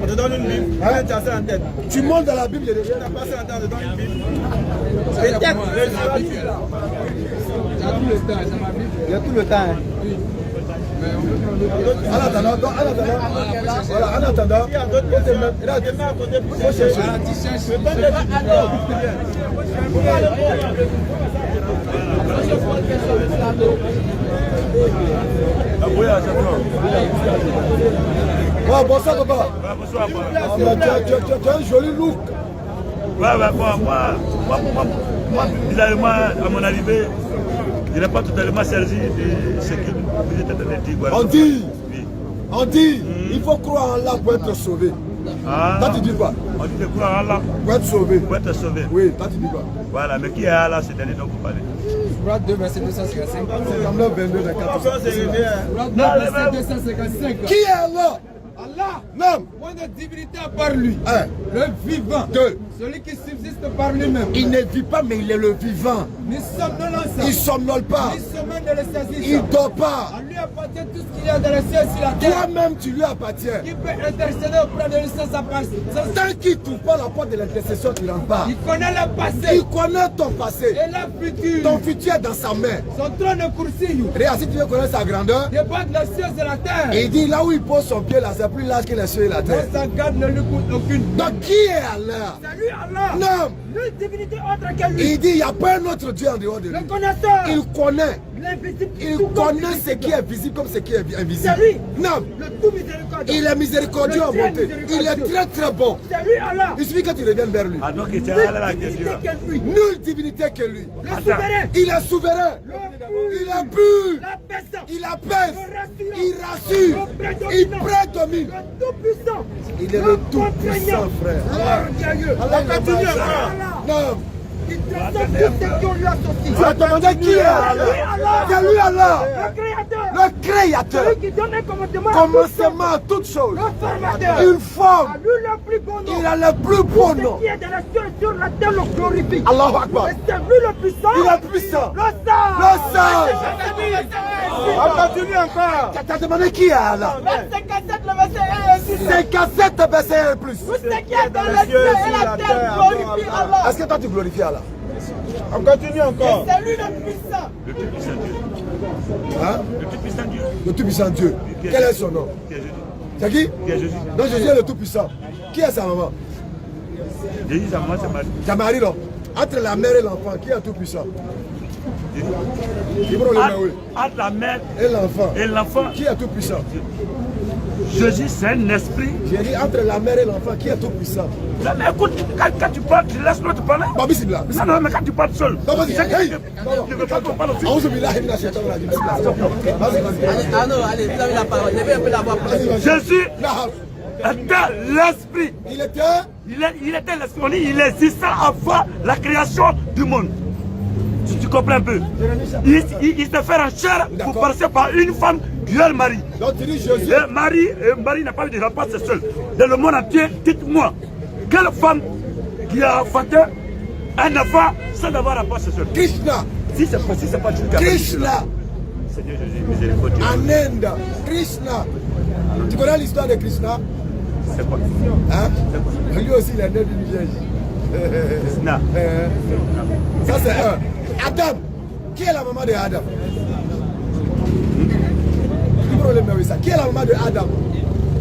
On te donne une Bible. Hein? Tu as ça en tête. Tu montes dans la Bible, je deviens. Tu n'as pas ça en tête, on te donne une Bible. C'est pour moi, c'est ma Bible. J'ai tout le temps, c'est ma Bible. Il y a tout le temps. Hein. En attendant, voilà, en attendant, Il y a d'autres questions. Regarde, je mets à côté pour chercher. Voilà, tu cherches. Je donne des Bibles. Ouais, bonsoir papa. Ah, mais tu as un joli look. Moi, bizarrement, à mon arrivée, je n'ai pas totalement servi de ce que vous êtes en train de dire. On dit, il faut croire en Allah pour être sauvé. Toi, tu dis quoi? On dit de croire en Allah pour être sauvé. Pour être sauvé. Oui, toi, tu dis quoi? Voilà, mais qui est Allah, c'est dernier dont vous parlez? Romains 2, verset 255. C'est comme le 22 de 14. Romains 2, verset 255. Qui est Allah? Allah, Non. point de divinité par lui. Un. Le vivant. Deux. Celui qui subsiste par lui-même. Il ne vit pas, mais il est le vivant. Ni somnolent. Il somnole pas. Ni sommeil ne le saisit. Il dort pas. À lui appartient tout ce qu'il y a dans le ciel et sur la terre. Toi-même, tu lui appartiens. Qui peut intercéder auprès de lui sans sa part. Tant qu'il ne trouve pas la porte de l'intercession, tu rentres pas. Il connaît le passé. Il connaît ton passé. Et le futur. Ton futur est dans sa main. Son trône coursiille. Regarde, si tu veux connaître sa grandeur, Débattre les cieux et la terre. il dit là où il pose son pied, là, c'est plus large que les cieux et la terre. Sa garde ne lui coûte aucune. Donc qui est Allah? C'est lui Allah. Non. Nulle divinité autre que lui. Il dit il n'y a pas un autre Dieu en dehors de lui. Le connaisseur. Il connaît. L'invisible. Il tout comme connaît ce qui est visible comme ce qui est invisible. C'est lui. Non. Le tout miséricordieux. Il est miséricordieux en Le très bonté. Il est miséricordieux. très très bon. C'est lui Allah. Il suffit que tu reviennes vers lui. Ah, donc c'est Nulle Allah qui est divinité Dieu. que lui. Nulle divinité que lui. Le souverain. Il est souverain. Le Il est pur. La puissance. Il apaise. Le Il rassurant. rassure. Il prédomine. Le tout puissant. Il est le tout puissant, frère. Allah continue encore. Non. Il transcende tout ce qu'on lui associe. Tu as demandé qui est Allah? C'est lui Allah. Le créateur. Le créateur. Celui qui donne un commandement. Commencement à toutes choses. Le formateur. Une forme. À lui le plus bon nom. Il a le plus beau Ce nom. qui est dans la ciel et sur la terre le glorifie. Allahu Akbar. Et c'est lui le puissant. Il est puissant. Le sang. Le sang. On continue encore. Tu as demandé qui est Allah? Verset 57, le verset 1 et 6. C'est cassette verset 1 plus. Tout ce qui est dans le ciel et la terre glorifie Allah. Est-ce que toi tu glorifies Allah? On continue encore. C'est lui le puissant. Le tout puissant Dieu. Hein? Le tout puissant Dieu. Le tout-puissant Dieu. Quel est son nom? Qui est Jésus. C'est qui? Qui est Jésus. Donc Jésus est le tout-puissant. Qui est sa maman? Jésus, sa maman, c'est Marie. Ta mari, non? Entre la mère et l'enfant, qui est tout-puissant? Entre la mère Et l'enfant, qui est tout-puissant? Jésus, c'est un esprit. J'ai dit entre la mère et l'enfant, qui est tout-puissant? Non, mais écoute, quand tu parles, tu laisses l'autre parler. Bah, bismillah. Non, non, mais quand tu parles seul. Non, vas-y, hey. Je ne veux pas qu'on parle aussi. Auzu billahi minash shaitanir rajim. Bismillah. Vas-y. Ah non, allez, vous avez la parole. Levez un peu la voix. Jésus Là, était l'esprit. il était. Il était l'esprit. On dit, il existait avant la création du monde. Tu comprends un peu? Il s'est fait en chair pour passer par une femme, Dieu Marie. Donc tu dis Jésus. Et Marie n'a pas eu de rapport, c'est seul. Dans le monde entier, dites-moi, quelle femme qui a enfanté un enfant sans avoir rapport, c'est seul? Krishna. Si c'est pas du tout. Krishna. Seigneur Jésus, miséricordieux. En Inde. Krishna. Tu connais l'histoire de Krishna? C'est quoi? Hein? Lui aussi, il est né d'une vierge. Non. Ça, c'est un. Adam. Qui est la maman de Adam? Qui est la maman de Adam?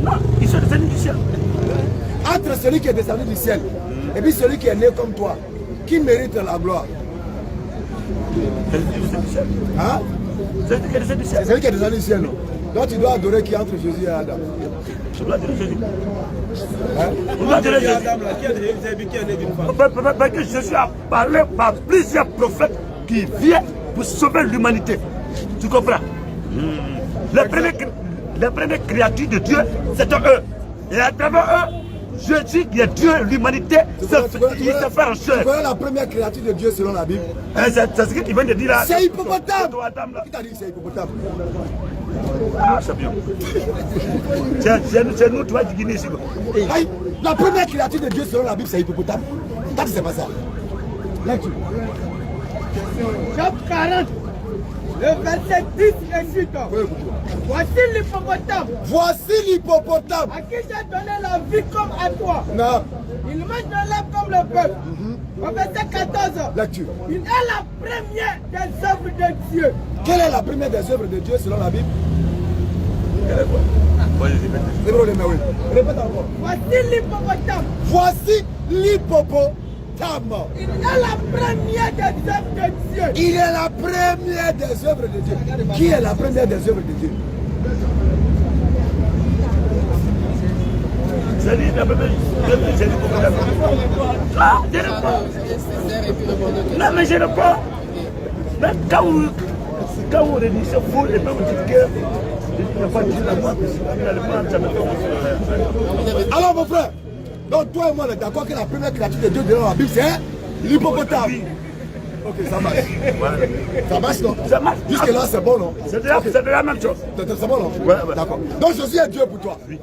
Non, ils sont descendus du ciel. Entre celui qui est descendu du ciel et puis celui qui est né comme toi, qui mérite la gloire? C'est descendu du ciel. Hein? C'est descendu du C'est ciel. celui qui est descendu du ciel, non? Donc tu dois adorer qui est entre Jésus et Adam. Je dois dire Jésus. Hein? Je dois dire Jésus. Vous avez vu qui est né d'une femme? Parce que Jésus a parlé par plusieurs prophètes qui viennent pour sauver l'humanité. Tu comprends? Les premières créatures de Dieu, c'était eux. Et à travers eux, Jésus qui est Dieu, l'humanité, il s'est fait en Tu chair. connais la première créature de Dieu selon la Bible? C'est ce qu'il vient de dire là. C'est hippopotame. Adam, là. Qui t'a dit que c'est hippopotame? Ah, c'est bien. C'est nous, tu vas dire ici. Aïe, la première créature de Dieu selon la Bible, c'est hippopotame. T'as dit c'est pas ça. Lecture. Job 40, le verset 10 et 8. Voici l'hippopotame Voici l'hippopotame. à qui j'ai donné la vie comme à toi. Non. Il mange de l'herbe comme le peuple. Au verset 14, Lecture. il est la première des œuvres de Dieu. Quelle est la première des œuvres de Dieu selon la Bible? Répète encore. Voici l'hippopotame. Voici l'hippopotame. Il est la première des œuvres de Dieu. Il est la première des œuvres de Dieu. Qui est la première des œuvres de Dieu? C'est dit, ah, je n'ai pas. Non, mais je n'ai pas. Mais quand vous réunissez vous, les mêmes du cœur, il n'y a pas de la moi, alors mon frère, donc toi et moi on est d'accord que la première créature de Dieu dans la Bible c'est l'hippopotame. Ok, ça marche. Ça marche non? Ça marche. Jusque là c'est bon non? C'est de la même chose. C'est bon non? Ouais. D'accord. Donc Jésus est Dieu pour toi? Oui.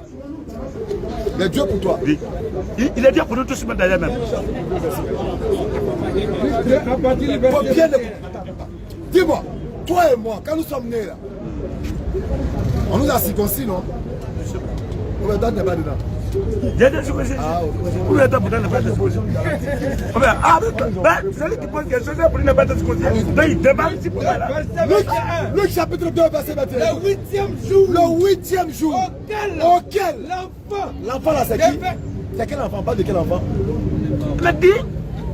Il est Dieu pour toi? Oui. Il est Dieu pour nous tous d'ailleurs même. Faut bien dis-moi, toi et moi, quand nous sommes nés là, on nous a circoncis, non? Combien de temps t'es pas dedans? J'ai des choses. Combien de temps n'est pas disposé? Ah, celui qui pose quelque chose pour ne pas disposé. Donc il démarre ici pour là. Luc chapitre 2, verset 21. Le 8e jour. Le 8e jour. Auquel l'enfant là c'est qui? C'est quel enfant? Pas de quel enfant? Mais dis.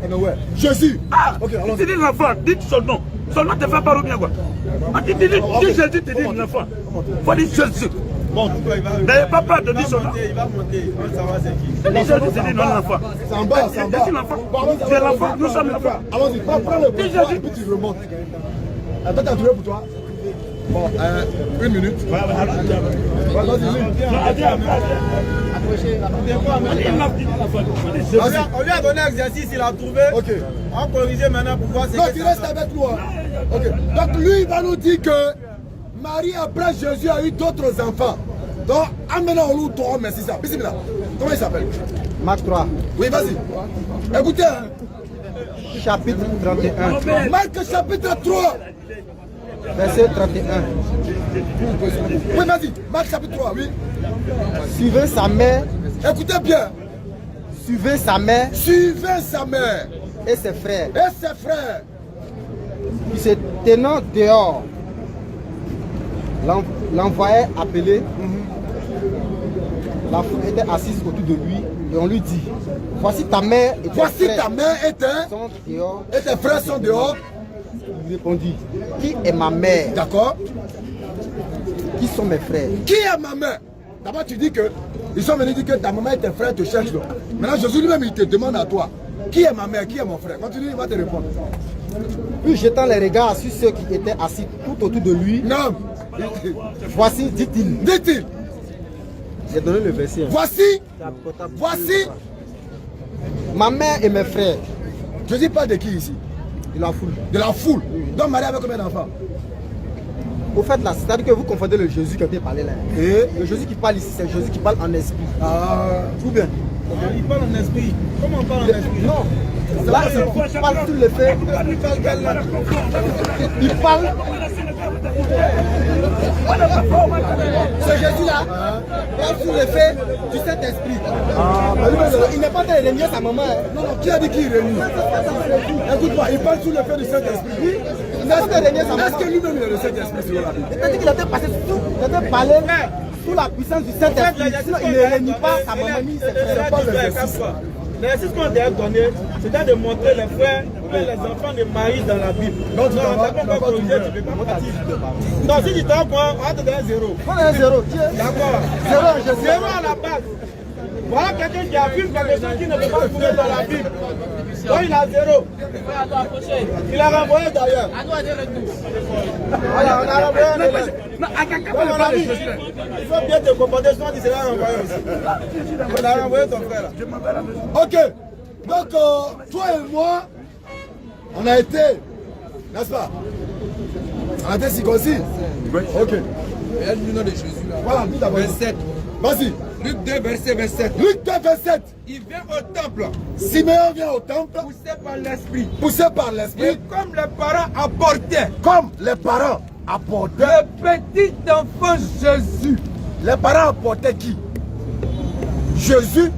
Mais ouais. Jésus. Ah, ok, alors. tu dis l'enfant, dis son nom. Son nom te fait pas ou bien quoi? Dis Jésus, tu dis l'enfant. Faut dire Jésus. Bon, il va. N'ayez pas peur de dire son nom. Il va monter, il va savoir c'est qui. Dis Jésus, tu dis non l'enfant. C'est en bas, c'est en bas. Je suis l'enfant. Tu es l'enfant, nous sommes l'enfant. Allons-y, prends le petit Jésus et puis tu remontes. Attends, t'as trouvé pour toi? Bon, 1 minute. On lui a donné l'exercice, il a trouvé. Ok. On va corriger maintenant pour voir. Donc tu restes avec nous. Hein? Ok. Donc lui il va nous dire que Marie après Jésus a eu d'autres enfants. Donc amenons au loup toi, mais c'est ça. Bismillah. Comment il s'appelle? Marc 3, Oui, vas-y. Écoutez. Hein? chapitre 31, Marc chapitre 3. verset 31. Oui, vas-y. Marc chapitre 3, oui. Suivez sa mère, Écoutez bien. suivez sa mère Suivez sa mère et ses frères, et ses frères. qui se tenant dehors, l'envoyaient appeler. La foule était assise autour de lui et on lui dit, voici ta mère et tes Voici frères ta mère et sont dehors. tes frères sont dehors. Il répondit, qui est ma mère? D'accord. Qui sont mes frères? Qui est ma mère? D'abord tu dis que ils sont venus dire que ta maman et tes frères te cherchent. Donc. Maintenant Jésus lui-même il te demande à toi, qui est ma mère, qui est mon frère? Quand tu dis, il va te répondre. Puis jetant les regards sur ceux qui étaient assis tout autour de lui, Non. voici, dit-il, Dit-il, j'ai donné le verset. voici Ma mère et mes frères, je dis pas de qui ici? de la foule. De la foule. Donc Marie avait combien d'enfants? Au fait, là, c'est-à-dire que vous confondez le Jésus qui a été parlé là. Et Le Jésus qui parle ici, c'est le Jésus qui parle en esprit. Ou bien? Il parle en esprit. Comment on parle en esprit? Non. Là, il parle sur le fait. Il parle. Ce Jésus-là parle sur le fait du Saint-Esprit. Il n'est pas en train de renier sa maman. non, non, qui a dit qu'il réunit? Écoute-moi, il parle sous le fait du Saint-Esprit. Il n'est pas en train de renier sa maman. Est-ce que lui-même il est le Saint-Esprit sur la Bible? C'est-à-dire qu'il était passé sous, il était parlé sous la puissance du Saint-Esprit. Sinon, il ne réunit pas sa maman ni ses frères. L'exercice qu'on t'a donné, c'était de montrer les frères et les enfants de Marie dans la Bible. Non, tu on vas t'a pas corrigé, tu ne peux pas partir. Non, si tu t'en prends, on va te donner 0. On a un 0. D'accord. 0 à la base. Voilà quelqu'un qui affirme quelque chose qui ne peut pas trouver dans la Bible. Donc il a 0. Il a renvoyé d'ailleurs. Voilà, on a renvoyé un élève. Mon ami, il faut bien te comporter, sinon tu seras renvoyé aussi. On a renvoyé ton frère là. Ok. Donc, toi et moi, on a été, n'est-ce pas? On a été circoncis. Ok. Et le nom de Jésus là. Voilà, dis d'abord. 27. Vas-y. Luc 2, verset 27. Luc 2, 27. Il vient au temple, Siméon vient au temple, poussé par l'esprit. poussé par Et l'esprit, comme les parents apportaient comme les parents apportaient. le petit enfant Jésus, Les parents apportaient qui? Jésus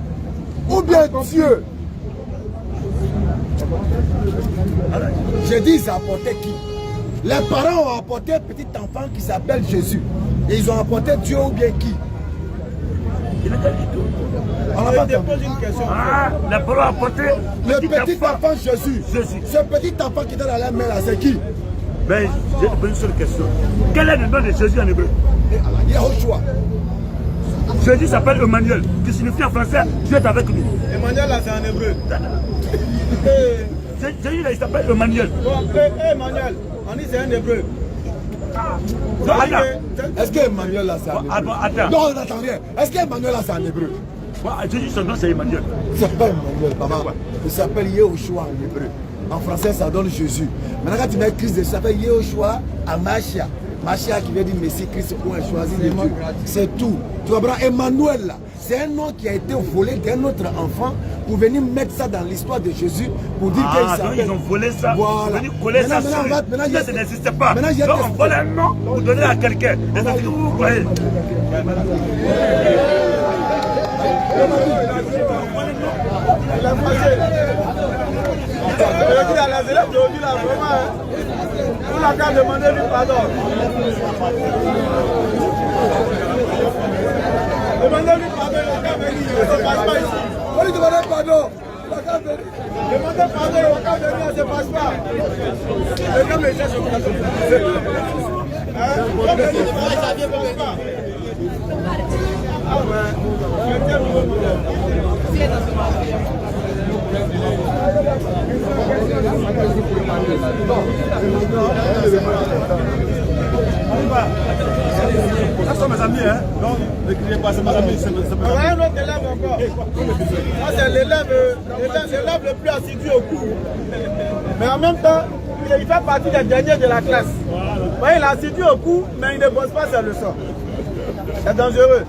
ou bien Dieu? J'ai dit ils apportaient qui? Les parents ont apporté un petit enfant qui s'appelle Jésus. Et ils ont apporté Dieu ou bien qui? On n'a pas Je te entendu. pose une question. Ah, les parents apporté Le petit enfant Jésus. Jésus. Ce petit enfant qui est dans la main là, c'est qui? Ben, j'ai une seule question. Quel est le nom de Jésus en hébreu? Yahushua. Jésus s'appelle Emmanuel, qui signifie en français Dieu est avec nous. Emmanuel là c'est en hébreu. Jésus là il s'appelle Emmanuel. Emmanuel, on dit c'est un hébreu. Non, attends. Est-ce qu'Emmanuel là c'est en hébreu? Attends. Non, on attend rien. Est-ce qu'Emmanuel là c'est en hébreu? Jésus son nom c'est Emmanuel. Il s'appelle Emmanuel, papa. Il s'appelle Yehoshua en hébreu. En français ça donne Jésus. Maintenant quand tu mets Christ, il s'appelle Yehoshua Amashia. Machia qui veut dire Messie Christ ou un choisi de Dieu. C'est tout. Tu comprends? Emmanuel là, c'est un nom qui a été volé d'un autre enfant pour venir mettre ça dans l'histoire de Jésus pour dire qu'il s'appelle. Ils ont volé ça. Voilà. Ils ont collé ça sur lui. Ça n'existe pas. Donc on vole un nom pour donner à quelqu'un. Et ça fait que vous croyez. Je dis à la zélèbre d'aujourd'hui là, vraiment, on n'a qu'à demander lui pardon. Demandez-lui pardon, il n'a qu'à venir, il ne se passe pas ici. On lui demande pardon. Il n'a qu'à venir. Demandez pardon, il n'a qu'à venir, il ne se passe pas. Et comme les gens sont comme les gens ne se pas. Ah ouais, c'est un nouveau modèle. Ça sont mes amis, hein. Donc, ne criez pas, c'est mes amis. On a un autre élève encore. Ça, c'est l'élève le plus assidu au cours. Mais en même temps, il fait partie des derniers de la classe. Vous voyez, il est assidu au cours, mais il ne bosse pas ses leçons. C'est dangereux.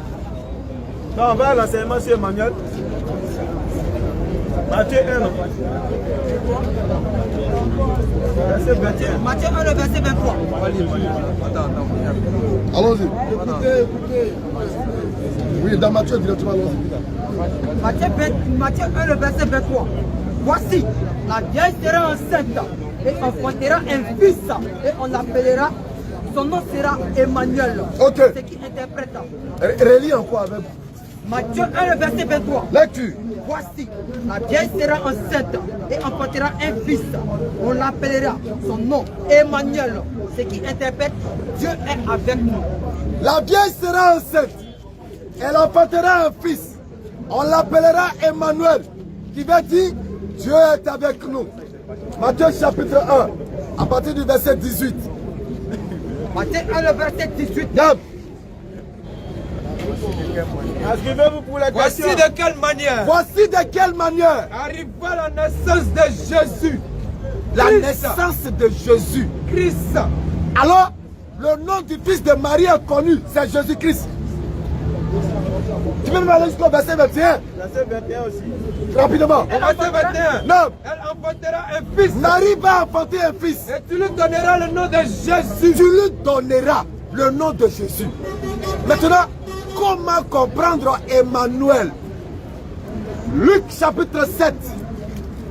Donc, on va à l'enseignement sur Emmanuel. Matthieu 1. Verset 21. Matthieu 1, le verset 23. Allons-y. Écoutez. Oui, dans Matthieu directement, allons-y. Matthieu 1, le verset 23. Voici, la vieille sera enceinte et enfantera un fils et on l'appellera, son nom sera Emmanuel. Ok. Ce qui interprète. Relis encore avec vous. Matthieu 1, le verset 23. Lecture. Voici, la vieille sera enceinte et enfantera un fils. On l'appellera, son nom Emmanuel. Ce qui interprète, Dieu est avec nous. La vieille sera enceinte. Elle enfantera un fils. On l'appellera Emmanuel. Qui veut dire Dieu est avec nous. Matthieu chapitre 1, à partir du verset 18. Matthieu 1, le verset 18. Yab. Inscrivez-vous pour la question. Voici de quelle manière Voici de quelle manière arriva la naissance de Jésus. la Christ. naissance de Jésus. Christ. Alors, le nom du fils de Marie est connu, c'est Jésus-Christ. Tu peux me aller jusqu'au verset 21? Verset 21 aussi. Rapidement. Verset 21. Non. Elle enfantera un fils. Marie va enfanter un fils. Et tu lui donneras le nom de Jésus. Tu lui donneras le nom de Jésus. Maintenant, comment comprendre Emmanuel? Luc chapitre 7,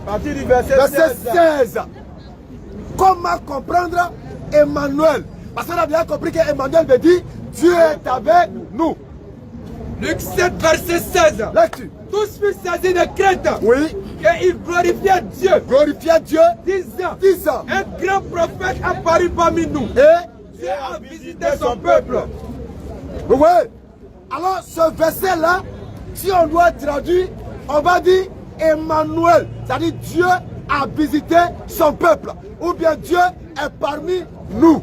À partir du verset verset 16. 16. Comment comprendre Emmanuel? Parce qu'on a bien compris qu'Emmanuel veut dire Dieu est avec nous. Luc 7, verset 16. Lecture. Tous furent saisis de crainte. Oui. Et ils glorifiaient Dieu. Glorifiez Dieu. Disant, 10 ans. un grand prophète apparut parmi nous. Et Dieu a visité son peuple. vous voyez? Alors ce verset-là, si on doit traduire, on va dire Emmanuel. C'est-à-dire Dieu a visité son peuple. Ou bien Dieu est parmi nous.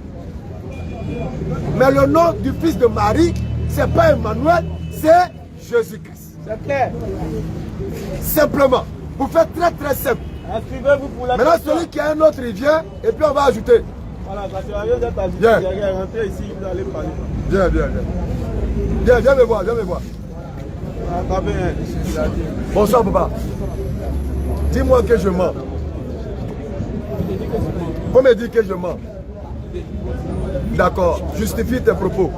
Mais le nom du fils de Marie, c'est pas Emmanuel, c'est Jésus-Christ. C'est clair. Simplement. Pour faire très très simple. Inscrivez-vous pour la Maintenant question. celui qui a un autre, il vient et puis on va ajouter. Voilà, ça sert à rien d'être agité. Bien. Rentrez ici, vous allez parler. Viens, viens, viens. Viens, viens me voir, viens me voir. Attendez, hein. Bonsoir papa. Dis-moi que je mens. Faut me dire que je mens. D'accord, justifie tes propos.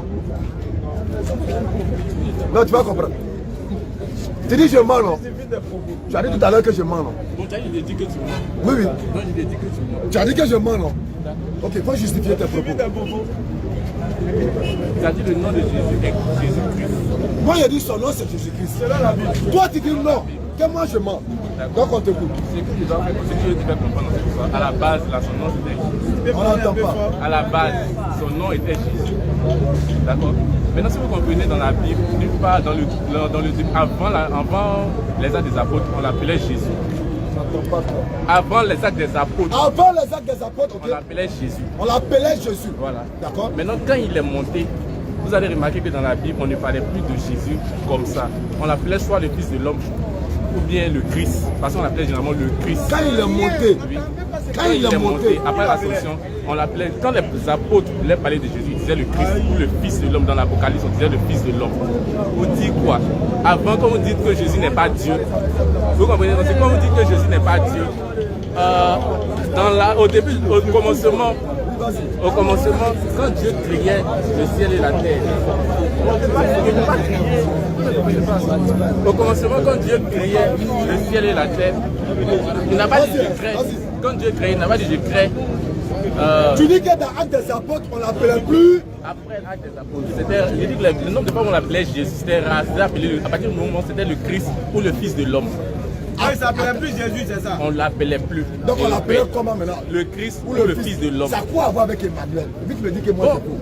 Non, tu vas comprendre. Tu dis je mens, non? Tu as dit tout à l'heure que je mens, non? Donc, tu as dit que tu mens. Oui, oui. Non, il a dit que tu mens. Tu as dit que je mens, non? Ok, faut justifier tes propos. Tu as dit le nom de Jésus est Jésus-Christ. Moi, j'ai dit son nom, c'est Jésus-Christ. Toi, tu dis non. que moi je mens. Donc on t'écoute. Ce que je dois faire, ce que je dois comprendre dans cette histoire, à la base, là, son nom c'était Jésus. On n'entend pas. À la base, son nom était Jésus. D'accord. Maintenant, si vous comprenez dans la Bible, nulle part dans le avant les actes des apôtres, on l'appelait Jésus. Avant les actes des apôtres. Avant les actes des apôtres, on l'appelait Jésus. On l'appelait Jésus. Voilà. D'accord. Maintenant, quand il est monté, vous allez remarquer que dans la Bible, on ne parlait plus de Jésus comme ça. On l'appelait soit le Fils de l'homme ou bien le Christ. Parce qu'on l'appelait généralement le Christ. Quand il est monté, oui. Quand il est monté, après l'ascension, on l'appelait, quand les apôtres voulaient parler de Jésus, ils disaient le Christ ou le Fils de l'homme. Dans l'Apocalypse, on disait le Fils de l'homme. Vous dites quoi? Avant, quand vous dites que Jésus n'est pas Dieu, vous comprenez? C'est quand vous dites que Jésus n'est pas Dieu. Au début, au commencement, quand Dieu créait le ciel et la terre, au commencement, quand Dieu créait le ciel et la terre, il n'a pas dit je crée. Quand Dieu crée, il n'a pas dit je crée. Tu dis que dans l'acte des apôtres, on l'appelait plus. Après l'acte des apôtres, il dit que le nombre de fois qu'on l'appelait Jésus, c'était appelé, à partir du moment où c'était le Christ ou le Fils de l'homme. Ah, il s'appelait plus Jésus, c'est ça? On l'appelait plus. Donc on l'appelait comment maintenant? Le Christ ou le Fils de l'homme. Ça a quoi à voir avec Emmanuel? Vite me dis que moi c'est faux.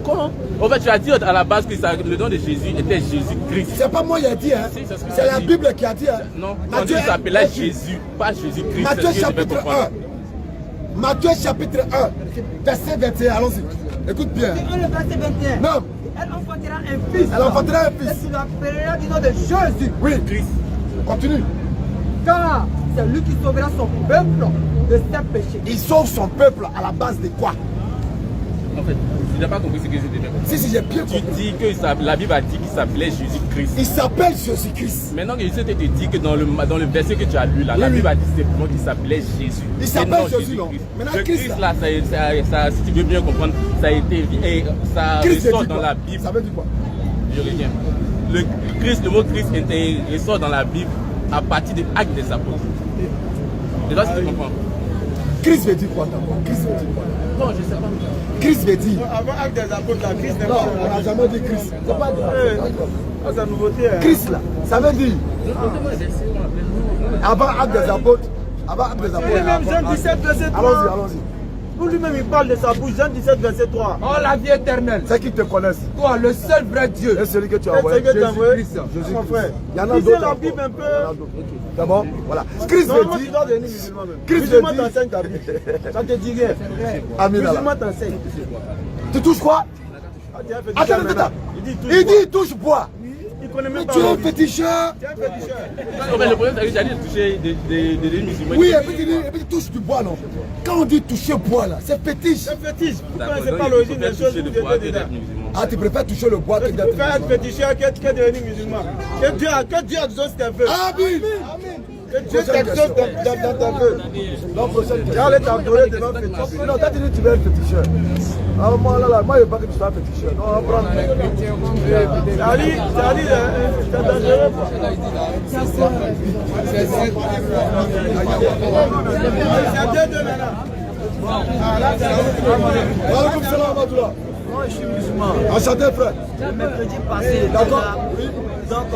Comment? En fait, tu as dit à la base que le nom de Jésus était Jésus-Christ. C'est pas moi qui ai dit, hein? Si, c'est la Bible qui a dit. Hein? Non, Matthieu s'appelait Jésus, pas Jésus-Christ. Matthieu chapitre 1. Matthieu chapitre 1, verset 21, allons-y. Écoute bien. C'est le verset 21. Non. Elle enfantera un fils. Elle enfantera un fils. Et tu l'appelleras du nom de Jésus. Oui, Christ. Continue. Car c'est lui qui sauvera son peuple de ses péchés. Il sauve son peuple à la base de quoi? En fait, tu n'as pas compris ce que je disais. Si, j'ai bien compris. Tu dis que la Bible a dit qu'il s'appelait Jésus-Christ. Il s'appelle Jésus-Christ. Maintenant que je te dis que dans le verset que tu as lu là, la Bible a dit simplement qu'il s'appelle Jésus. Il s'appelle Jésus, non? Maintenant, le Christ là, ça, si tu veux bien comprendre, ça a été ça ressort dans la Bible. Ça veut dire quoi? Je reviens. Le mot Christ ressort dans la Bible à partir des actes des apôtres. C'est là si tu comprends. Christ veut dire quoi d'abord? Christ veut dire quoi? Non, je ne sais pas. Christ veut dire. Avant acte des apôtres, la Christ n'est Non, pas. on n'a jamais dit Christ. C'est pas C'est la nouveauté. Christ là, ça veut dire. Avant acte des apôtres. Avant acte des apôtres. Même Jean 17, verset 3. Allons-y. Pour lui-même, il parle de sa bouche. Jean 17, verset 3. Oh, la vie éternelle. C'est qui te connaissent. Toi, le seul vrai Dieu. Et celui que tu as C'est envoyé. ce que tu as envoyé. Jésus Mon frère. Il y en a Lisez d'autres. la Bible un peu. D'abord, voilà. Christ veut Normalement, tu dire. dois devenir musulman même. Christ Musulman veut dire. t'enseigne ta Bible. Ça te dit rien. Amen. Musulman t'enseigne. Tu touches quoi? Attends. Il dit touche bois. Il connaît même pas. Tu es un féticheur. Tu es un féticheur. Mais le problème, c'est que j'ai dit toucher des musulmans. Oui, et puis tu touches du bois, non? Quand on dit toucher bois, là, c'est fétiche. C'est fétiche. Vous ne connaissez Donc, pas il l'origine faut des faire choses. toucher Vous le bois que êtes d'être dedans. musulman. Ah, tu préfères toucher le bois que Tu d'être préfères être féticheur que devenir musulman. Que Dieu exauce tes vœux. Amen. Que Dieu t'exauce dans tes vœux. Non, prochaine question. Allez t'adorer devant féticheur. Non, t'as dit que tu veux être féticheur. Ah, moi, là, moi, je veux pas que tu sois féticheur. Non, on va prendre. C'est dangereux. C'est Dieu de maintenant. Walaikum salam, Abdullah. Moi, je suis musulman. Enchanté, frère. Le mercredi passé, D'accord. donc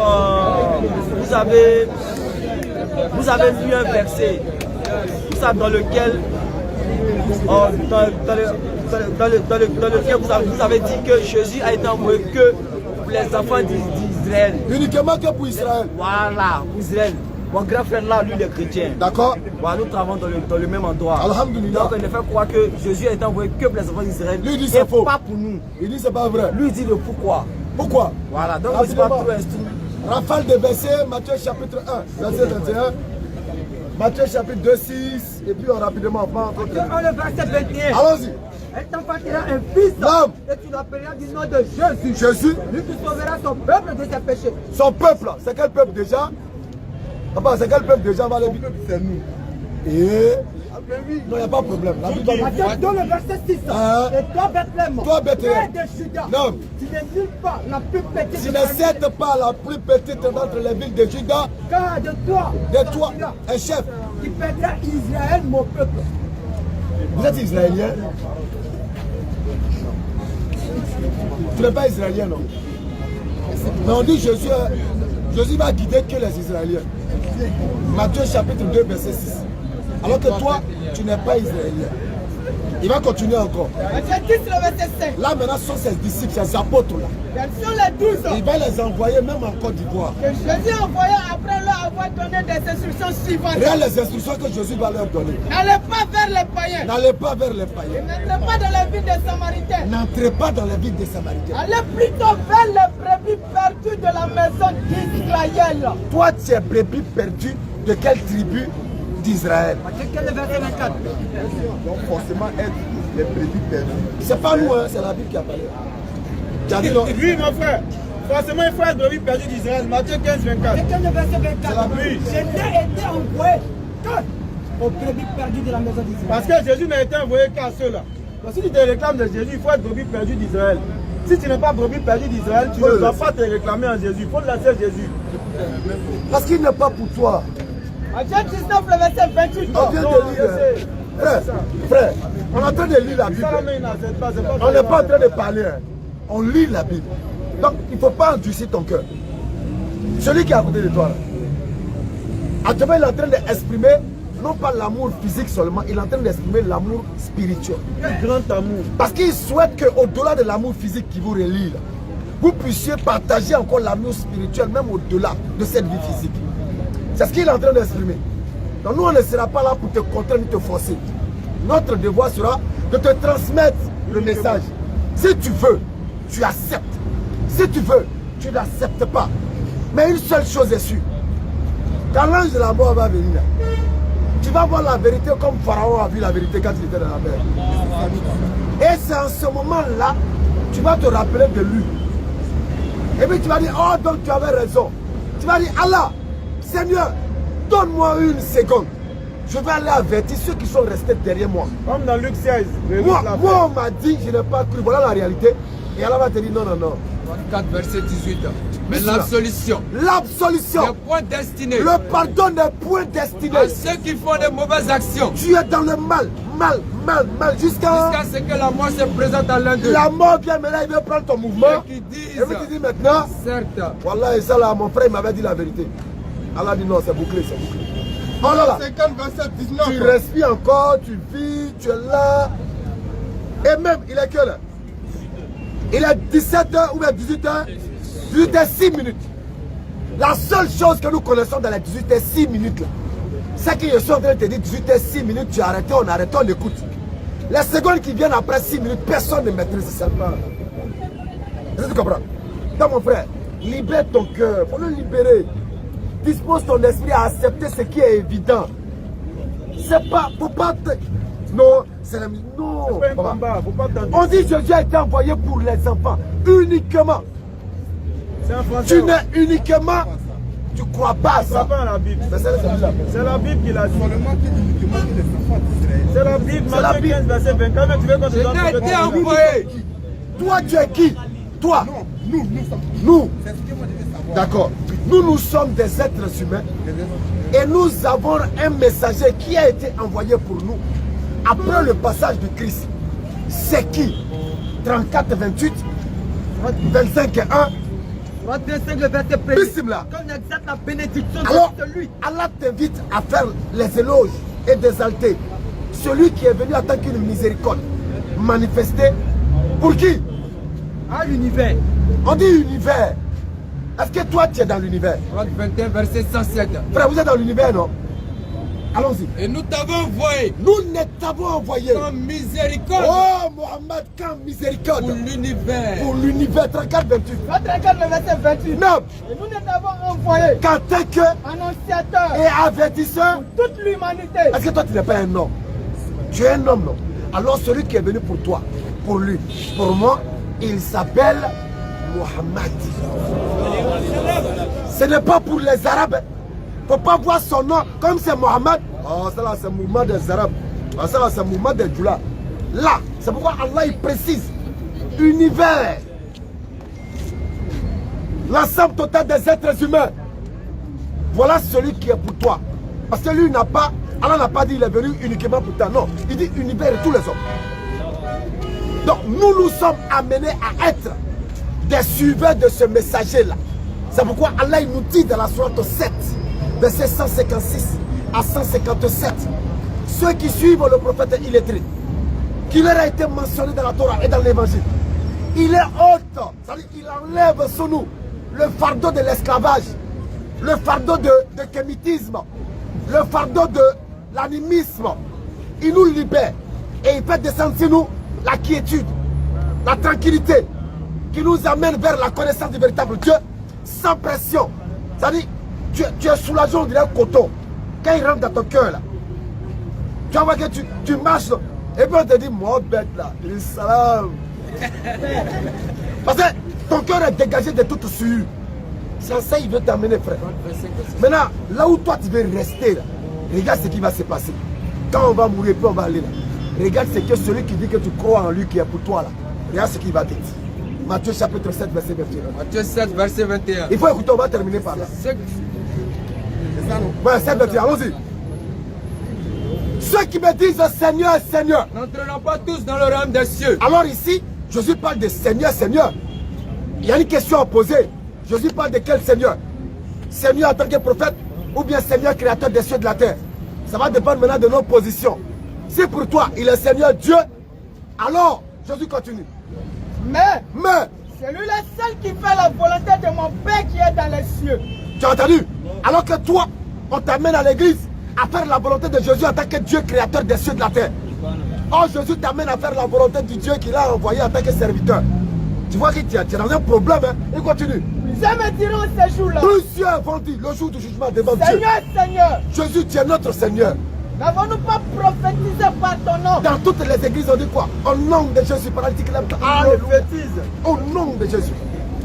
vous avez lu un verset dans lequel vous avez dit que Jésus a été envoyé que pour les enfants d'Israël. Uniquement que pour Israël. Voilà, pour Israël. Mon grand frère là, lui, il est chrétien. D'accord. Voilà, nous travaillons dans le même endroit. Alhamdulillah. Donc, il ne fait croire que Jésus a été envoyé que pour les enfants d'Israël. Lui, il dit c'est faux. Pas pour nous. Il dit c'est pas vrai. Lui, il dit le pourquoi. Pourquoi? Voilà, donc je ne suis pas trop instruit. Rafale de versets, Matthieu chapitre 1, verset 21. Matthieu chapitre 2, 6. Et puis rapidement, on va Le verset 21. Allons-y. Elle t'enfantera un fils. L'homme. Et tu l'appelleras du nom de Jésus. Jésus. Lui qui sauvera son peuple de ses péchés. Son peuple, c'est quel peuple déjà? Papa, c'est quel peuple déjà? On va aller vite. C'est nous. Et non, il n'y a pas de problème. La Bible Matthieu 2, le verset 6. Et toi, Bethléem, toi, Bethléem, de Juda, non. tu n'es nulle part la plus petite. Tu ne cèdes pas la plus petite d'entre les villes de Juda. Car de toi, Un chef. qui perdra Israël, mon peuple. Vous êtes israélien? Tu n'es pas israélien, non? Mais on dit Jésus va guider que les Israéliens. Matthieu chapitre 2, verset 6. Alors que toi, tu n'es pas israélien. Il va continuer encore. Matthieu 10, le verset 5. Là maintenant, ce sont ses disciples, ses apôtres là. Quels sont les 12 Il va les envoyer même en Côte d'Ivoire. que Jésus envoya après leur avoir donné des instructions suivantes? Regarde les instructions que Jésus va leur donner. N'allez pas vers les païens. N'allez pas vers les Et païens. n'entrez pas dans la ville des Samaritains. N'entrez pas dans la ville des Samaritains. Allez plutôt vers les brebis perdues de la maison d'Israël. Toi, tu es brebis perdu de quelle tribu d'Israël? Matthieu 15, verset 24. Donc forcément être les brebis perdus. C'est pas nous, hein, c'est la Bible qui a parlé. Tu as dit non? Oui, mon frère. Forcément, il faut être brebis perdu d'Israël. Matthieu 15, 24. Matthieu 15, verset 24. Oui. Je n'ai été envoyé qu'aux brebis perdues de la maison d'Israël. Parce que Jésus n'a été envoyé qu'à ceux-là. Donc si tu te réclames de Jésus, il faut être brebis perdu d'Israël. Si tu n'es pas brebis perdu d'Israël, tu ne dois pas te réclamer en Jésus. Il faut laisser Jésus. Parce qu'il n'est pas pour toi. Matthieu 19, le verset 28. On vient de lire. Frère, on est en train de lire la Bible. Ça, mais il n'accepte pas. On n'est pas en train de parler. Hein. On lit la Bible. Donc, il ne faut pas endurcir ton cœur. Celui qui est à côté de toi, là, actuellement, il est en train d'exprimer, non pas l'amour physique seulement, il est en train d'exprimer l'amour spirituel. Quel grand amour. Parce qu'il souhaite qu'au-delà de l'amour physique qui vous relie, là, vous puissiez partager encore l'amour spirituel, même au-delà de cette vie physique. C'est ce qu'il est en train d'exprimer. Donc nous, on ne sera pas là pour te contraindre, te forcer. Notre devoir sera de te transmettre le message. Si tu veux, tu acceptes. Si tu veux, tu n'acceptes pas. Mais une seule chose est sûre. Quand l'ange de la mort va venir, tu vas voir la vérité comme Pharaon a vu la vérité quand il était dans la mer. Et c'est en ce moment-là, tu vas te rappeler de lui. Et puis tu vas dire, oh donc tu avais raison. Tu vas dire, Allah, Seigneur, donne-moi une seconde. Je vais aller avertir ceux qui sont restés derrière moi. Comme dans Luc 16. Moi on m'a dit, je n'ai pas cru. Voilà la réalité. Et Allah va te dire, non, non, non. 4 verset 18. Mais l'absolution. L'absolution. Le point destiné. Le pardon des points destinés. À ceux qui font de mauvaises actions. Tu es dans le mal, mal, jusqu'à ce que la mort se présente à l'un d'eux. La mort vient maintenant, il veut prendre ton mouvement. Qui disent, et puis tu dis maintenant, certes. Voilà, et ça là, mon frère m'avait dit la vérité. Allah dit non, c'est bouclé, c'est bouclé. Oh là là. 50, verset 19. Tu respires encore, tu vis, tu es là. Et même, il est que là. Il est 17h ou bien 18h. 18h6 minutes. La seule chose que nous connaissons dans les 18h6 minutes là, c'est que je suis en train de te dire 18h6 minutes, tu as arrêté, on écoute. Les secondes qui viennent après 6 minutes, personne ne maîtrise ça. Est-ce que tu comprends? Donc mon frère, libère ton cœur, il faut le libérer. Dispose ton esprit à accepter ce qui est évident. C'est pas, faut pas te... Non, c'est la... Non. On dit Jésus a été envoyé pour les enfants, uniquement. Tu n'es uniquement, tu crois pas à ça. C'est la Bible. C'est la Bible qui l'a dit. C'est la Bible, Matthieu 15, verset 24. Tu veux qu'on te donne le été envoyé. Toi, tu es qui? Toi. Nous. D'accord. Nous sommes des êtres humains. Et nous avons un messager qui a été envoyé pour nous. Après le passage de Christ. C'est qui? 34, 28, 25 et 1. 35 le verset précis. Qu'on exalte la bénédiction de lui. Allah t'invite à faire les éloges et d'exalter celui qui est venu en tant qu'une miséricorde manifestée pour qui? À l'univers. On dit univers. Est-ce que toi tu es dans l'univers? 21 verset 107. Frère, vous êtes dans l'univers, non? Allons-y. Et nous t'avons envoyé. Nous t'avons envoyé. Comme miséricorde. Oh Mohammed, comme miséricorde. Pour l'univers. Pour l'univers. 34, 28. 34, le verset 28. Non. Et nous t'avons envoyé. Qu'en tant que annonciateur et avertisseur. Pour toute l'humanité. Est-ce que toi tu n'es pas un homme? Tu es un homme, non? Alors celui qui est venu pour toi, pour lui, pour moi, il s'appelle Mohammed. Ce n'est pas pour les Arabes. Il ne faut pas voir son nom comme c'est Mohammed. Oh, ça là c'est Mohammed des Arabes. Oh, ça là c'est Mohammed des Djoula. Là, c'est pourquoi Allah il précise. Univers. L'ensemble total des êtres humains. Voilà celui qui est pour toi. Parce que lui n'a pas, Allah n'a pas dit il est venu uniquement pour toi. Non, il dit univers et tous les hommes. Donc nous sommes amenés à être des suiveurs de ce messager-là. C'est pourquoi Allah il nous dit dans la sourate 7, verset 156 à 157. Ceux qui suivent le prophète illettré, qui leur a été mentionné dans la Torah et dans l'évangile, il est haute, c'est-à-dire qu'il enlève sur nous le fardeau de l'esclavage, le fardeau de kémitisme, le fardeau de l'animisme. Il nous libère et il fait descendre sur nous la quiétude, la tranquillité qui nous amène vers la connaissance du véritable Dieu sans pression. C'est-à-dire, tu es soulagé, on dirait un coton. Quand il rentre dans ton cœur, là, tu vois que tu marches, et puis on te dit, moi bête là, tu dis salam. Parce que ton cœur est dégagé de toute souillure. C'est ça il veut t'amener, frère. Maintenant, là où toi tu veux rester, là, regarde ce qui va se passer. Quand on va mourir, puis on va aller là. Regarde ce que celui qui dit que tu crois en lui qui est pour toi là. Regarde ce qu'il va te dire. Matthieu chapitre 7, verset 21. Matthieu 7, verset 21. Il faut écouter, on va terminer par là. C'est ça, non? Ouais, 7, 21, allons-y. Ceux qui me disent Seigneur, Seigneur, n'entreront pas tous dans le royaume des cieux. Alors ici, Jésus parle de Seigneur, Seigneur. Il y a une question à poser. Jésus parle de quel Seigneur? Seigneur en tant que prophète ou bien Seigneur créateur des cieux et de la terre? Ça va dépendre maintenant de nos positions. Si pour toi, il est Seigneur Dieu, alors Jésus continue. Mais Mais, c'est lui le seul qui fait la volonté de mon Père qui est dans les cieux. tu as entendu? Alors que toi, on t'amène à l'église à faire la volonté de Jésus en tant que Dieu créateur des cieux et de la terre. Or, Jésus t'amène à faire la volonté du Dieu qu'il a envoyé en tant que serviteur. Tu vois que tu es dans un problème, hein? Il continue. Jamais diront ces jours-là. Plusieurs vont dire le jour du jugement devant Dieu. Seigneur, Seigneur, Jésus, tu es notre Seigneur. n'avons-nous pas prophétisé par ton nom? Dans toutes les églises, on dit quoi? Au nom de Jésus, paralytique, au nom de Jésus.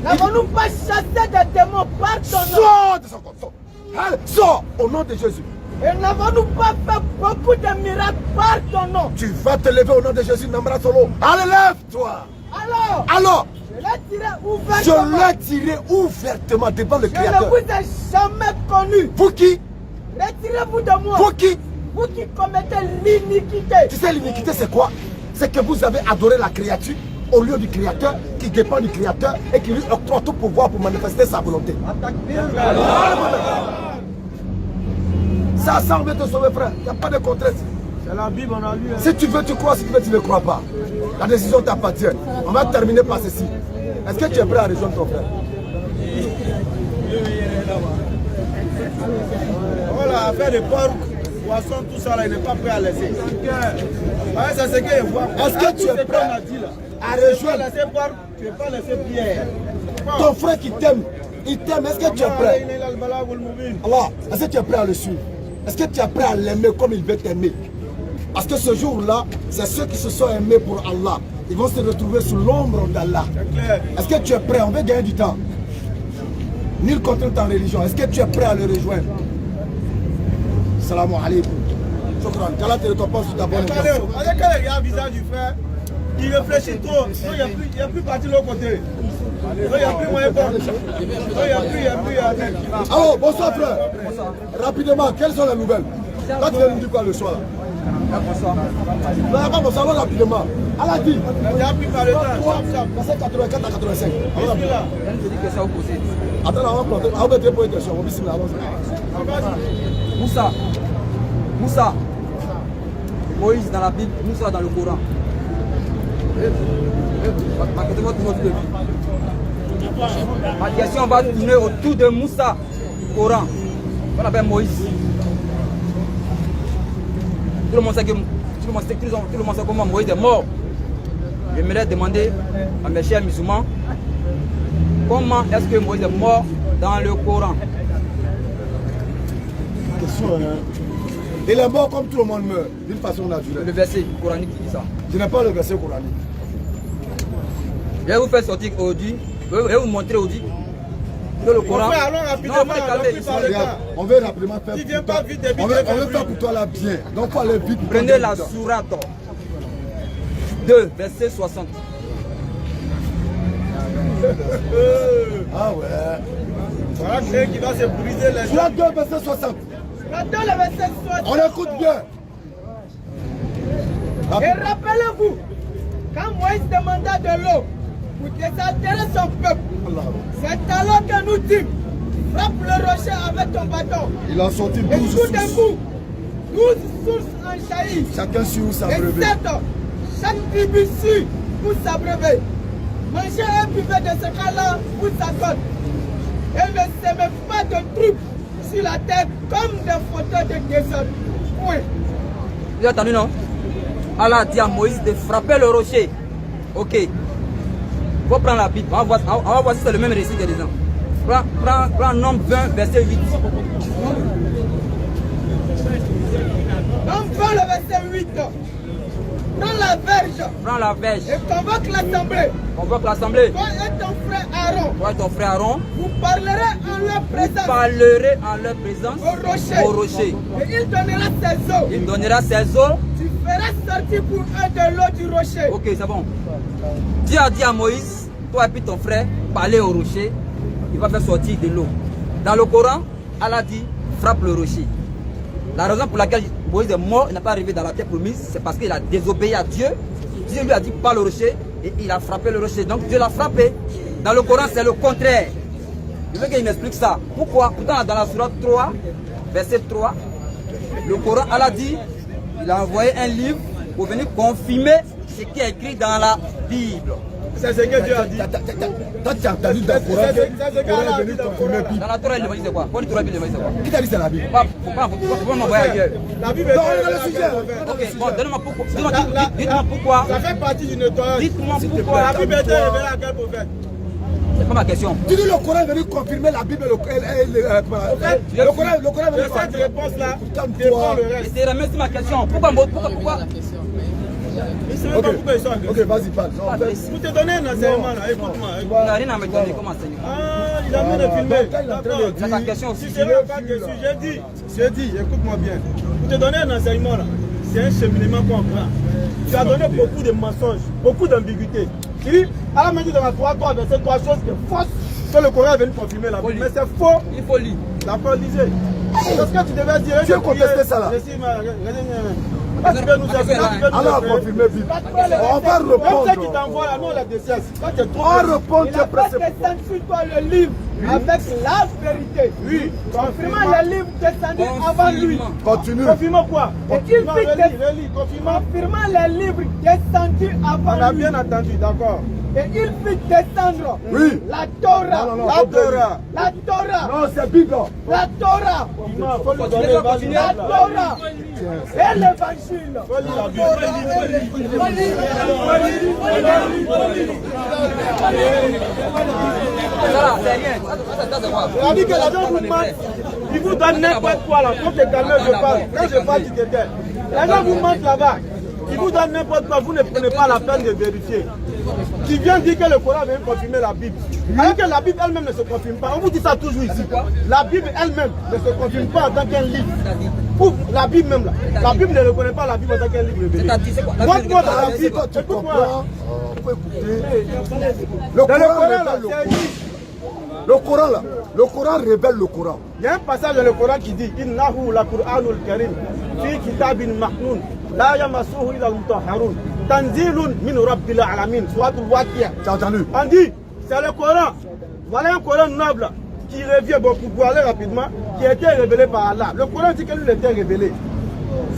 N'avons-nous pas chassé des démons par ton nom? Sors de son corps, sors. Allez, sors au nom de Jésus. Et n'avons-nous pas fait beaucoup de miracles par ton nom? Tu vas te lever au nom de Jésus, Namra Solo. Allez, lève-toi. Alors, je l'ai tiré je ouvertement. l'ai tiré ouvertement devant le Je ne Créateur. vous ai jamais connu. Vous qui? Retirez-vous de moi. Vous qui? Vous qui commettez l'iniquité. Tu sais, l'iniquité, c'est quoi? C'est que vous avez adoré la créature au lieu du Créateur, qui dépend du Créateur et qui lui octroie tout pouvoir pour manifester sa volonté. Ça, on veut te sauver, frère. Il n'y a pas de contrainte. C'est la Bible, on a lu. Si tu veux, tu crois. Si tu veux, tu ne crois pas. La décision t'appartient. On va terminer par ceci. Est-ce que tu es prêt à rejoindre ton frère? Voilà, affaire de porc, poisson, tout ça là, il n'est pas prêt à laisser. Ouais, c'est ce qu'il voit. Est-ce que tu es prêt à rejoindre tu ne peux pas laisser Pierre. ton frère qui t'aime? Il t'aime. Est-ce que tu es prêt? Alors, est-ce que tu es prêt à le suivre? Est-ce que tu es prêt à l'aimer comme il veut t'aimer? Parce que ce jour-là, c'est ceux qui se sont aimés pour Allah. Ils vont se retrouver sous l'ombre d'Allah. Est-ce que tu es prêt? On veut gagner du temps. Nul contre ta religion. Est-ce que tu es prêt à le rejoindre? Salam alaikum. Shukran. Qu'Allah te récompense sur ta bonne intention. Regardez quand il regarde le visage du frère, il réfléchit trop. Il n'y a plus parti de l'autre côté. Il n'y a plus moyen de faire. Il n'y a plus. Alors, bonsoir frère. Rapidement, quelles sont les nouvelles? Là, tu viens nous dire quoi le soir? Bonsoir. Non, bonsoir, allons rapidement. Allah dit. Il a pris par le temps. Verset 84 à 85. Qu'est-ce qu'il a? Je dis que ça opposé. Attends, on va te poser une question. On va bismillah, allons-y. Moussa. Moïse dans la Bible, Moussa dans le Coran. Ma question va tourner autour de Moussa, Coran. On appelle Moïse. Tout le monde sait comment Moïse est mort. J'aimerais demander à mes chers musulmans comment est-ce que Moïse est mort dans le Coran. Question, hein? Il est mort comme tout le monde meurt, d'une façon naturelle. Le verset coranique qui dit ça. Je n'ai pas le verset coranique. Je vais vous faire sortir aujourd'hui. Je vais vous montrer aujourd'hui. Que le Coran. Allons rapidement. On veut rapidement faire. Tu viens pas vite, on veut faire pour toi là bien. Donc il faut aller vite. Prenez la sourate 2, verset 60. Ah ouais. Voilà quelqu'un qui va se briser les Sourate 2, verset 60. On écoute bien. Et rappelez-vous, quand Moïse demanda de l'eau pour désaltérer son peuple, c'est alors que nous dîmes, frappe le rocher avec ton bâton. Il a sorti 12 Et tout d'un sources. coup, 12 sources en jaillit. Chacun sur sa Et brevet. 7, chaque tribu suit pour s'abreuver. Manger un buffet de ce cas-là pour sa côte. Et ne s'aimait pas de troupes sur la terre comme des fauteuils de désordre. Oui. Vous avez entendu, non? Allah dit à Moïse de frapper le rocher. Ok. Il faut prendre la Bible. On va voir si c'est le même récit que les gens. Prends Nombre 20, verset 8. Nombre 20, le verset 8. Prends la verge. Prends la verge. Et convoque l'assemblée. Convoque l'assemblée. Toi et ton frère Aaron. Toi et ton frère Aaron. Vous parlerez en leur présence. Parlerez en leur présence Au rocher. Et il donnera ses eaux. Il donnera ses eaux. Tu feras sortir pour eux de l'eau du rocher. Ok, c'est bon. Dieu a dit à Moïse, toi et puis ton frère, parlez au rocher. Il va faire sortir de l'eau. Dans le Coran, Allah dit, frappe le rocher. La raison pour laquelle Moïse est mort, il n'a pas arrivé dans la terre promise, c'est parce qu'il a désobéi à Dieu. Dieu lui a dit, parle au rocher, et il a frappé le rocher. Donc Dieu l'a frappé. Dans le Coran, c'est le contraire. Je veux qu'il m'explique ça. Pourquoi? Pourtant, dans la sourate 3, verset 3, le Coran, Allah dit, il a envoyé un livre pour venir confirmer ce qui est écrit dans la Bible. C'est ce que Dieu a dit. Toi, tu as entendu dans le Coran que C'est ce qu'Allah a dit dans le Coran. Dans la Torah, il demande c'est quoi? Quand il Torah, il demande c'est quoi? Qui t'a dit c'est la Bible? Faut pas m'envoyer ailleurs. La Bible est Non, on est dans le sujet. Ok, bon, donnez-moi pourquoi. Dites-moi pourquoi. Ça fait partie du nettoyage. Dites-moi pourquoi. La Bible était révélée à quel prophète? C'est pas ma question. Tu dis le Coran est venu confirmer la Bible et le Coran est venu De cette confirmer. réponse-là, dépend le reste. C'est remercie ma question. Pourquoi? Je ne sais même pas pourquoi ils sont agressifs. Ok, vas-y, parle. Pour te donner un enseignement, là, écoute-moi. Il n'a rien à me donner comme enseignement. Ah, il a mis de filmer. D'accord. C'est ta question aussi. Si je ne veux pas que j'ai dit, écoute-moi bien. Pour te donner un enseignement, là, c'est un cheminement qu'on prend. Tu as donné beaucoup de mensonges, beaucoup d'ambiguïté. Tu dis, Allah m'a dit dans la 3, verset 3 choses qui sont fausses, que le Coran est venu confirmer la Bible. Mais c'est faux. Il faut lire. D'accord, lisez. C'est ce que tu devais dire. Tu as contesté ça là. Quand tu veux nous Allah a confirmé Bible. On va même ceux qui répondre. t'envoient là, nous on les décesse. Quand tu es trop On répond, il tu es a pas pressé. descendu sur toi le livre avec la vérité. Oui. Confirmant le livre descendu avant lui. Continue. Confirmant quoi? Et il fit confirmant les livres descendus avant lui. On a bien entendu, d'accord. Et il fit descendre la Torah. La Torah. Non, c'est Bible. La Torah. Faut lui donner la Torah. Et l'évangile. C'est rien. On dit que la gens vous mentent. Ils vous donnent n'importe quoi là. Quand tu es calme, je parle. Quand je parle, tu te tais. Les gens vous mentent là-bas. Ils vous donnent n'importe quoi. Vous ne prenez pas la peine de vérifier. Tu viens dire que le Coran vient confirmer la Bible. Alors que la Bible elle-même ne se confirme pas. On vous dit ça toujours ici. La Bible elle-même ne se confirme pas en tant qu'un livre. Pour la Bible même là. La Bible ne reconnaît pas la Bible en tant qu'un livre révélé. Montre-moi dans la Bible. Écoute-moi. Le Coran révèle le Coran. Il y a un passage dans le Coran qui dit Innahu la Qur'anul Karim fi kitabin maknoun la yamassuhu illa al-mutahharun tanzilun min rabbil alamin. Suratul Waqi'a. Tu as entendu? On dit c'est le Coran. Voilà un Coran noble qui revient beaucoup pour aller rapidement, qui a été révélé par Allah. Le Coran dit que lui était révélé.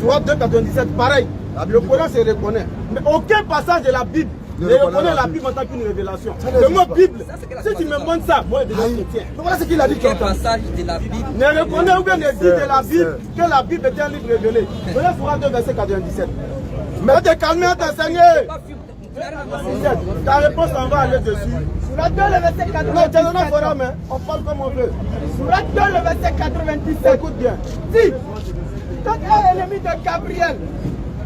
Surat 2,97, pareil. Le Coran se reconnaît. Mais aucun passage de la Bible ne reconnaît la Bible en tant qu'une révélation. Le mot Bible, si tu me montres ça, moi je deviens chrétien. Voilà ce qu'il a dit. Quel passage de la Bible Ne reconnaît ou bien ne dit de la Bible que la Bible est un livre révélé. Venez Surat 2, verset 97. Mais te calmer à t'enseigner. Ta réponse, on va aller dessus. Surat 2, le verset 97. Non, tu es forum, hein. On parle comme on veut. Surat 2, le verset 97. Écoute bien. Si, quand un ennemi de Gabriel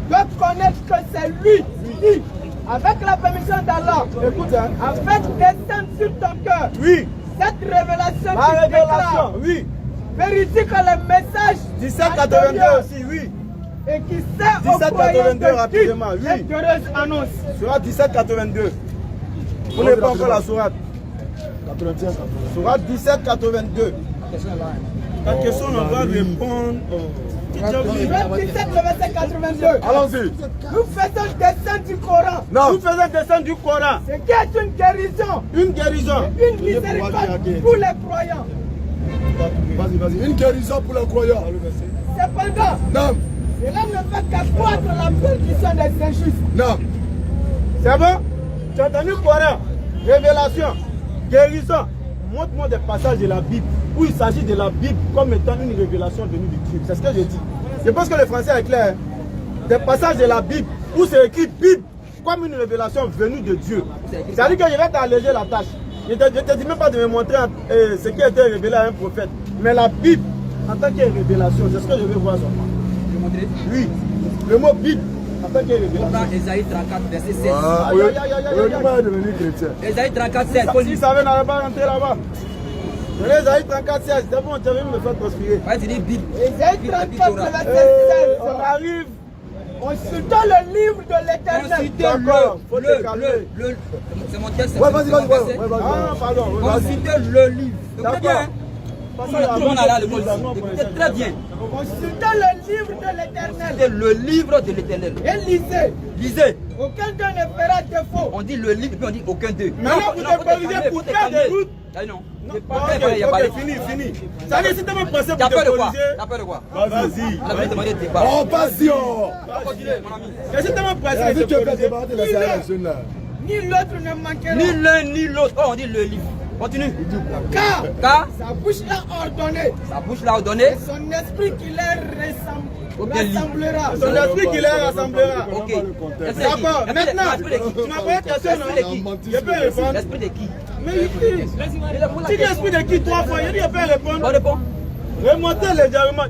doit connaître que c'est lui, dit, avec la permission d'Allah, écoute, hein, avec descendre sur ton cœur. Oui. Cette révélation qui déclare, oui. Vérifie que le message 1782 aussi, oui. Et qui sert au croyant de Dieu, cette heureuse annonce. Surat 1782. Vous n'avez pas encore la sourate. 81. Surat 1782. La question, on va répondre. Surat 17, le verset 82. Allons-y. Nous faisons descendre du Coran. Non. Nous faisons descendre du Coran. Ce qui est une guérison. Une guérison. Une miséricorde pour les croyants. Vas-y, vas-y. Une guérison pour les croyants. Cependant, Non. cela ne fait qu'accroître la perdition des injustes. Non. C'est bon? Tu as entendu Coran, révélation, guérison. Montre-moi des passages de la Bible où il s'agit de la Bible comme étant une révélation venue du Dieu. C'est ce que je dis. Je pense que le français est clair. Des passages de la Bible où c'est écrit Bible comme une révélation venue de Dieu. C'est-à-dire que je vais t'alléger la tâche. Je ne te dis même pas de me montrer ce qui a été révélé à un prophète. Mais la Bible, en tant que révélation, c'est ce que je veux voir sur moi. Je vais montrer. Oui, le mot Bible, en tant que révélation. Dans Ésaïe 34, verset 16. Comment est devenu chrétien? Ésaïe 34, 16. Si ça savait, n'avait pas rentré là-bas. Ésaïe 34, 16, c'est bon, tu avais me faire transpirer. Ouais, tu dis Bible. Ésaïe 34, verset 16, on arrive. Consultons le livre de l'Éternel. Consultez c'est mon texte. Ouais, vas-y. Ah, pardon. Consultez le livre. Écoutez bien. Tout le monde a là le Écoutez très bien. Consultons le livre de l'Éternel. C'est le livre de l'Éternel. Et lisez. Lisez. Aucun d'eux ne fera défaut. On dit le livre, puis on dit aucun d'eux. Maintenant, vous te corrigez pour faire des routes. Non. Fini. Ça veut dire si tu me pensé pour T'as te peur de quoi? corriger. T'as peur de quoi? Vas-y. On avait demandé de débat. Oh, vas-y, oh. Continue, mon ami. Et si tu me pensé Vas-y, de tu te veux corriger. débattre de la jeune là. Ni l'autre ne manquera. Ni l'un ni l'autre. Oh, on dit le livre. Continue. Car Car sa bouche l'a ordonné. sa bouche l'a ordonné. Et son esprit qui les rassemblera. Son esprit qui les rassemblera. Ok. D'accord. Maintenant, tu m'as posé question, non? Je peux répondre. L'esprit de qui? Mais il dit l'esprit de qui trois fois? Il dit je peux répondre. On répond. Remontez légèrement.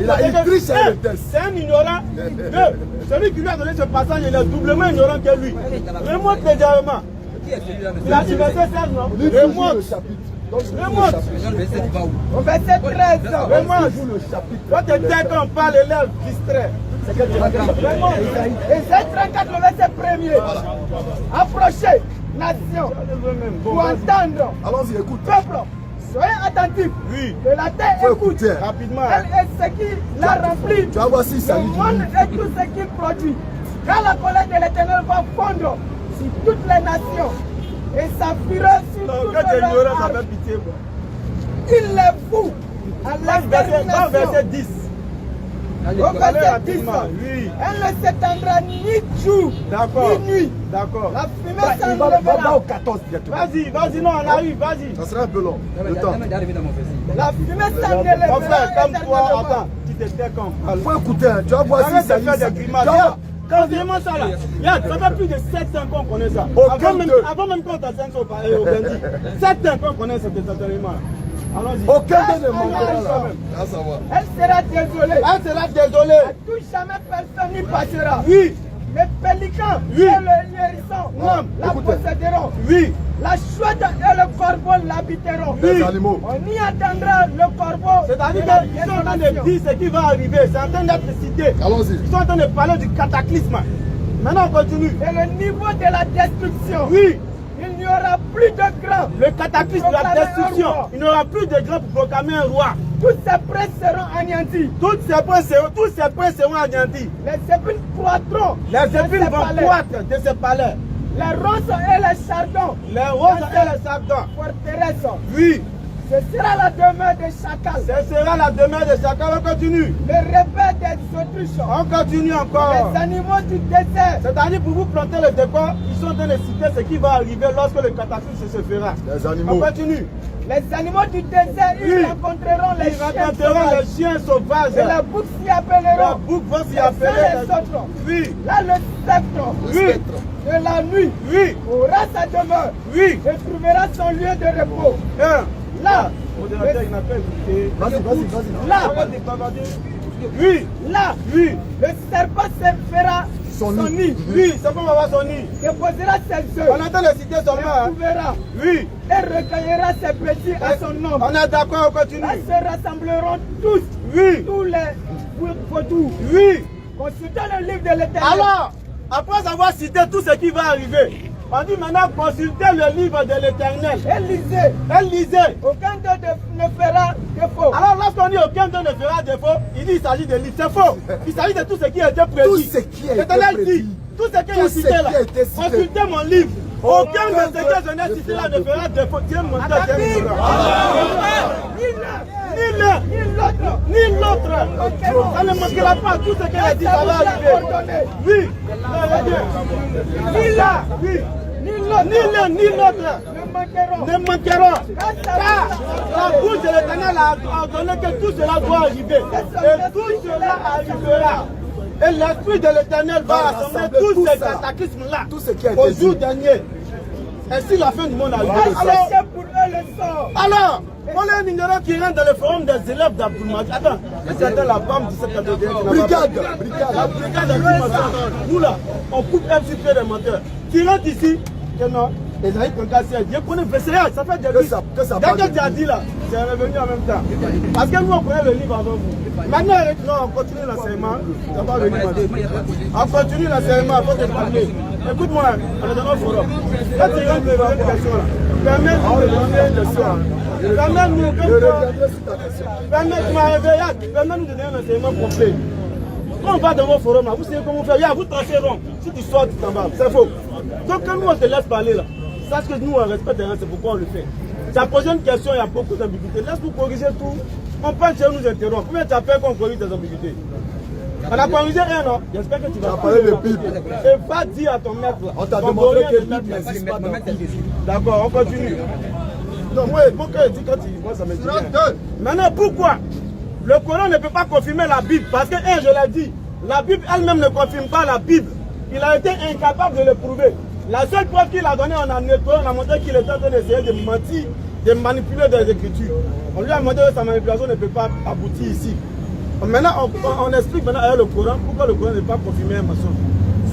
Il a écrit sur le texte. C'est un ignorant. Deux, celui qui lui a donné ce passage, il est doublement ignorant que lui. Remonte légèrement. Qui est celui-là, Il a dit monsieur? verset 16, non? Lui, le Remonte. chapitre. Remonte. Le verset, tu vas où? Au verset 13, remonte. Quand tu dis qu'on parle, l'élève distrait. C'est que tu remonte. Ésaïe 34, le verset 1er. Approchez, nation, pour entendre. Allons-y, écoute. Peuple, soyez attentifs. Oui. Que la terre Faut écoute. écouter. Rapidement. Elle est ce qui la remplit. Tu vas voir si ça Le lui monde et tout ce qu'il produit. Quand la colère de l'Éternel va fondre sur toutes les nations et sa fureur sur toutes les armes, il les fout à l'extermination. Verset 10. Au verset 10, elle ne s'étendra ni jour ni nuit. D'accord. La fumée Il va s'enlèvera. au 14 directement. Vas-y, non, on arrive, vas-y. Ça sera un peu long. Le temps. La fumée s'enlèvera. Mon frère, comme toi, attends. Tu te tais comme. Il faut écouter, hein. Tu vas voir si ça Arrête de faire des grimaces. Quand vraiment ça là, ça fait plus de 7 ans qu'on connaît ça. Avant même qu'on t'enseigne au Gandhi. 7 ans qu'on connaît cet enseignement. Allons-y. Aucun de ne manquera là. À savoir. Elle sera désolée. Elle sera désolée. À tout jamais personne n'y passera. Oui. Les pélicans et le hérisson la posséderont. Oui. La chouette et le corbeau l'habiteront. Les animaux. On y attendra le corbeau. C'est-à-dire qu'ils sont en train de dire ce qui va arriver. C'est en train d'être cité. Allons-y. Ils sont en train de parler du cataclysme. Maintenant on continue. Et le niveau de la destruction. Oui. Il n'y aura plus de grands. Le cataclysme de la destruction. Il n'y aura plus de grands pour proclamer un roi. Tous ces princes seront anéantis. Tous ces princes seront anéantis. Les épines croîtront. Les épines vont croître de ces palais. Les roses et les chardons. Les roses et les chardons. Forteresses. Oui. Ce sera la demeure des chacals. Ce sera la demeure des chacals. On continue. Le repère des autruches. On continue encore. Les animaux du désert. C'est-à-dire pour vous planter le décor, ils sont en train de citer ce qui va arriver lorsque le cataclysme se fera. Les animaux. On continue. Les animaux du désert, ils rencontreront les chiens sauvages. Et les boucs s'y appelleront. Les boucs vont s'y appeler. Les autres. Oui. Là, le spectre. De la nuit. Oui. Aura sa demeure. Oui. Et trouvera son lieu de repos. Là, oui, là, oui, le serpent se fera son nid. Oui, le serpent va avoir son nid. Déposera ses œufs. On entend le citer seulement. Oui. Et recueillera ses petits à son nom. On est d'accord, on continue. Là se rassembleront tous. Oui. Tous les vautours. Oui. Consultez le livre de l'Éternel. Alors, après avoir cité tout ce qui va arriver, on dit maintenant consultez le livre de l'Éternel. Et lisez. Aucun d'eux ne fera défaut. Alors lorsqu'on dit aucun d'eux ne fera défaut, il dit il s'agit de livre. C'est faux. Il s'agit de tout ce qui a été prédit. Tout ce qui a été prédit. Tout ce qui a été cité là. Consultez mon livre. Aucun de ces que je n'ai cité là ne fera défaut. Tiens, mon Dieu, tiens, ni l'autre. Ça ne manquera pas. Tout ce qu'elle a dit, ça va arriver. Oui. Ni là, oui. Ni l'un, ni l'autre ne manqueront. Car la bouche de l'Éternel a ordonné que tout cela doit arriver. Et tout cela arrivera. Et l'esprit de l'Éternel va rassembler tous ces cataclysmes-là au jour dernier. Ainsi la fin du monde arrive. Alors, on est un ignorant qui rentre dans le forum des élèves d'Abdoulmadi. Attends, c'était la BAM 1781. Brigade. La brigade d'Abdoulmadi. Nous là, on coupe un petit peu des menteurs. Qui rentre ici, que non, les amis concassés, Dieu connaît VCA, ça fait des livres. Dès que tu as dit là, c'est revenu en même temps. Parce que nous, on connaît le livre avant vous. Maintenant, on continue l'enseignement. Ça va venir maintenant. On continue l'enseignement avant de parler. Écoute-moi, on est dans notre forum. Quand tu rentres de poser des questions là, permets-nous de donner des questions. Permets-nous de donner un enseignement complet. Quand on va dans vos forums là, vous savez comment faire. Vous tracez rond. Si tu sors, tu t'en vas. C'est faux. Donc quand nous on te laisse parler là, sache que nous on respecte rien, c'est pourquoi on le fait. Tu as posé une question, il y a beaucoup d'ambiguïtés. Laisse-nous corriger tout. On pense que nous interrompre. Combien tu as fait qu'on corrige tes ambiguïtés? On a corrigé un, non? J'espère que tu vas parler de Bible. Et va dire à ton maître là. On t'a demandé que Bible n'existe pas. D'accord, on continue. Non, moi, mon cœur dit quand il voit ça me dit. Maintenant, pourquoi le Coran ne peut pas confirmer la Bible? Parce que, je l'ai dit, la Bible elle-même ne confirme pas la Bible. Il a été incapable de le prouver. La seule preuve qu'il a donnée, on a nettoyé, on a montré qu'il était en train d'essayer de mentir, de manipuler des écritures. On lui a montré que sa manipulation ne peut pas aboutir ici. Maintenant, on explique maintenant le Coran, pourquoi le Coran n'est pas confirmé un mensonge.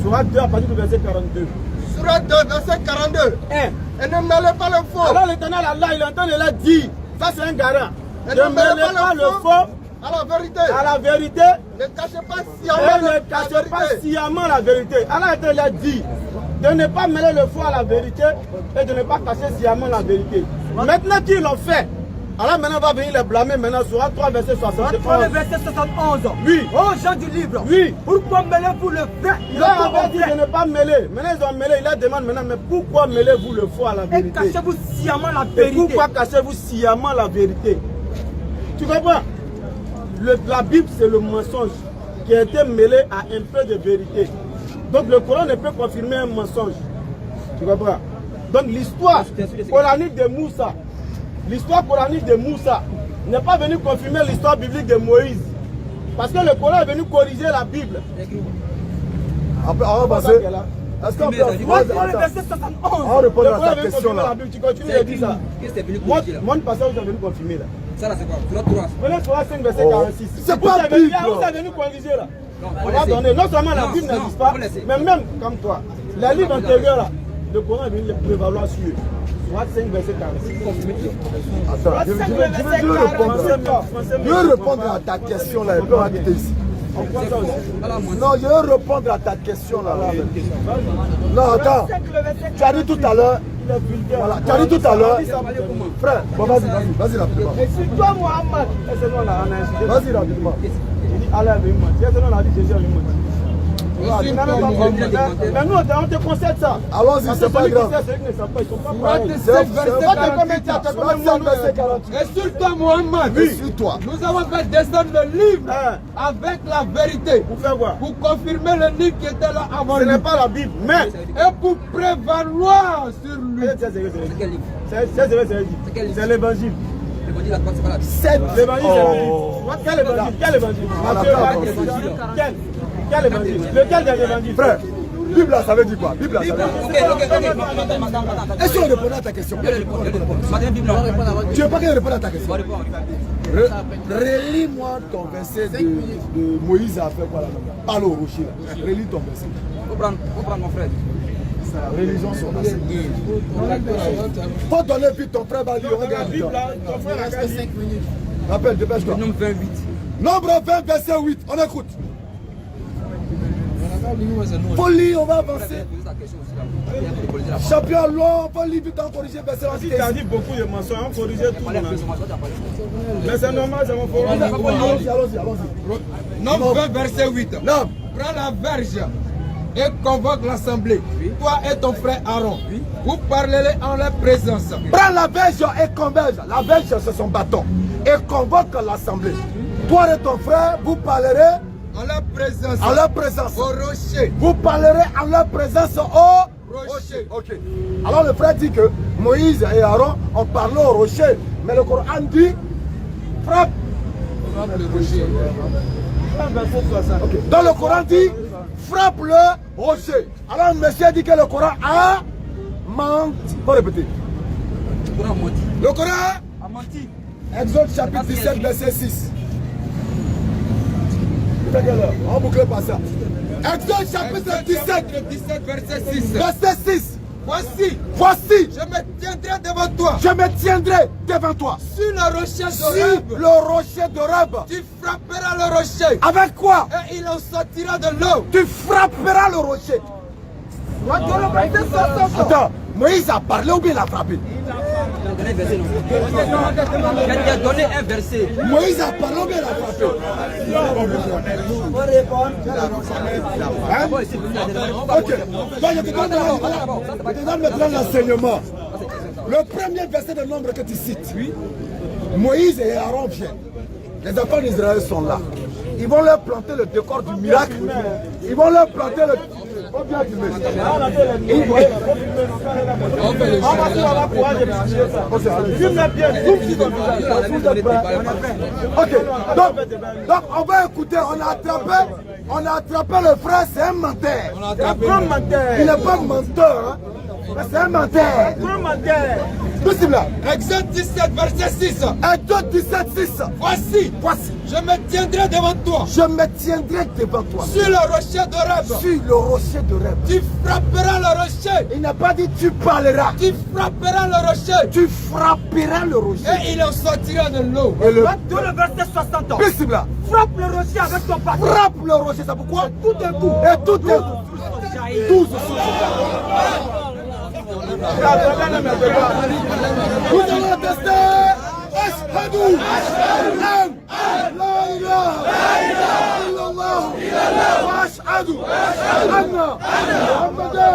Surat 2 à partir du verset 42. Surat 2, verset 42. Et ne mêlez pas le faux. Alors l'Éternel Allah, il est en train de le dire. Ça c'est un garant. Ne mêlez pas le faux à la vérité. À la vérité. Ne cachez pas sciemment la vérité. Allah te l'a dit. De ne pas mêler le faux à la vérité et de ne pas cacher sciemment la vérité. Maintenant qu'ils l'ont fait, alors maintenant on va venir les blâmer maintenant sur 3 verset 71. Le verset 71. Oui. Oh gens du livre. Oui. Pourquoi mêlez-vous le vrai? Il a dit de ne pas mêler. Maintenant ils ont mêlé. Il a demandé maintenant, mais pourquoi mêlez-vous le faux à la vérité? Et cachez-vous sciemment la vérité. Et pourquoi cachez-vous sciemment la vérité? Tu comprends? La Bible c'est le mensonge qui a été mêlé à un peu de vérité. Donc le Coran ne peut confirmer un mensonge. Tu comprends? Donc l'histoire coranique de Moussa, n'est pas venue confirmer l'histoire biblique de Moïse. Parce que le Coran est venu corriger la Bible. Après, on va passer. Est-ce qu'on peut répondre à ta question là? Tu continues de dire ça. Mon passage vous avez venu confirmer là. Ça là c'est quoi? Venez sur la 5 verset 46. C'est pas Bible. Vous avez venu corriger là. On va donner. Non seulement la Bible n'existe pas, mais même comme toi. Les livres antérieurs là, le Coran est venu les prévaloir sur eux. Soit 5 verset 46. Attends, je vais répondre à ta question là. Ici. Non, je vais répondre à ta question là. Non, attends. Tu as dit tout à l'heure. Voilà, tu as dit tout à l'heure. Frère, bon, vas-y rapidement. Et si toi, Mohamed, vas-y rapidement. Il dit Allah veut mentir. Est-ce qu'on a dit Jésus veut mentir? Mais nous, on te concède ça. Allons-y, c'est pas grave. Insulte-toi, Mohamed. Insulte-toi. Nous avons fait descendre le livre avec la vérité. Pour faire quoi? Pour confirmer le livre qui était là avant Ce lui. n'est pas la Bible, mais. Et pour prévaloir sur lui. C'est l'évangile. C'est l'évangile. Quel évangile? Quel évangile? Quel évangile? Lequel des évangiles? Frère, Bible là, ça veut dire quoi? Bible là, ça veut dire quoi? Est-ce qu'on répond à ta question? Tu veux pas qu'elle réponde à ta question? Relis-moi ton verset de Moïse a fait quoi là? Parle au rocher là. Relis ton verset. Faut prendre mon frère. Religion sur la scène. Faut donner vite ton frère va lire. Regarde. Ton frère a 5 minutes. Rappelle, dépêche-toi. Nombre 28. Nombre 20, verset 8. On écoute. Faut lire, on va avancer. Champion long, faut lire vite en corriger verset 8. Si tu as dit beaucoup de mensonges, on corrigeait tout. Mais c'est normal, c'est mon forum. Allons-y. Nombre 20, verset 8. Non. Prends la verge et convoque l'assemblée, toi et ton frère Aaron, vous parlerez en leur présence. Prends la verge et converge. La verge, c'est son bâton. Et convoque l'assemblée. Toi et ton frère, vous parlerez en leur présence. En leur présence. Au rocher. Vous parlerez en leur présence au rocher. Ok. Alors le frère dit que Moïse et Aaron ont parlé au rocher. Mais le Coran dit frappe. Frappe le rocher. Okay. Donc le Coran dit frappe le rocher. Alors le monsieur dit que le Coran a menti. Faut répéter. Le Coran a menti. Exode chapitre 17 verset 6. On va boucler par ça. Exode chapitre 17 verset 6. Verset 6. Voici, je me tiendrai devant toi. Je me tiendrai devant toi. Sur le rocher d'Oreb. Sur le rocher d'Oreb. Tu frapperas le rocher. Avec quoi? Et il en sortira de l'eau. Tu frapperas le rocher. Attends, Moïse a parlé ou bien il a frappé? Il a donné un verset. Moïse a parlé ou bien il a frappé? Hein? Ok. Donc je te donne maintenant l'enseignement. Le premier verset de Nombre que tu cites. Moïse et Aaron viennent. Les enfants d'Israël sont là. Ils vont leur planter le décor du miracle. Ils vont leur planter le... Ok, donc on va écouter, on a attrapé le frère, c'est un menteur. Il n'est pas menteur, hein? C'est un menteur. Exode 17 verset 6. Exode 17 6. Voici, je me tiendrai devant toi. Je me tiendrai devant toi. Sur le rocher d'Oreb. Sur le rocher d'Oreb. Tu frapperas le rocher. Il n'a pas dit tu parleras. Tu frapperas le rocher. Tu frapperas le rocher. Et il en sortira de l'eau. Dans le verset 60 ans. Possible. Frappe le rocher avec ton bâton. Frappe le rocher, c'est pourquoi? Tout d'un coup. Et tout d'un coup. Tous Vous allez tester. Ashhadu an la ilaha illallah wa ashhadu anna Muhammadan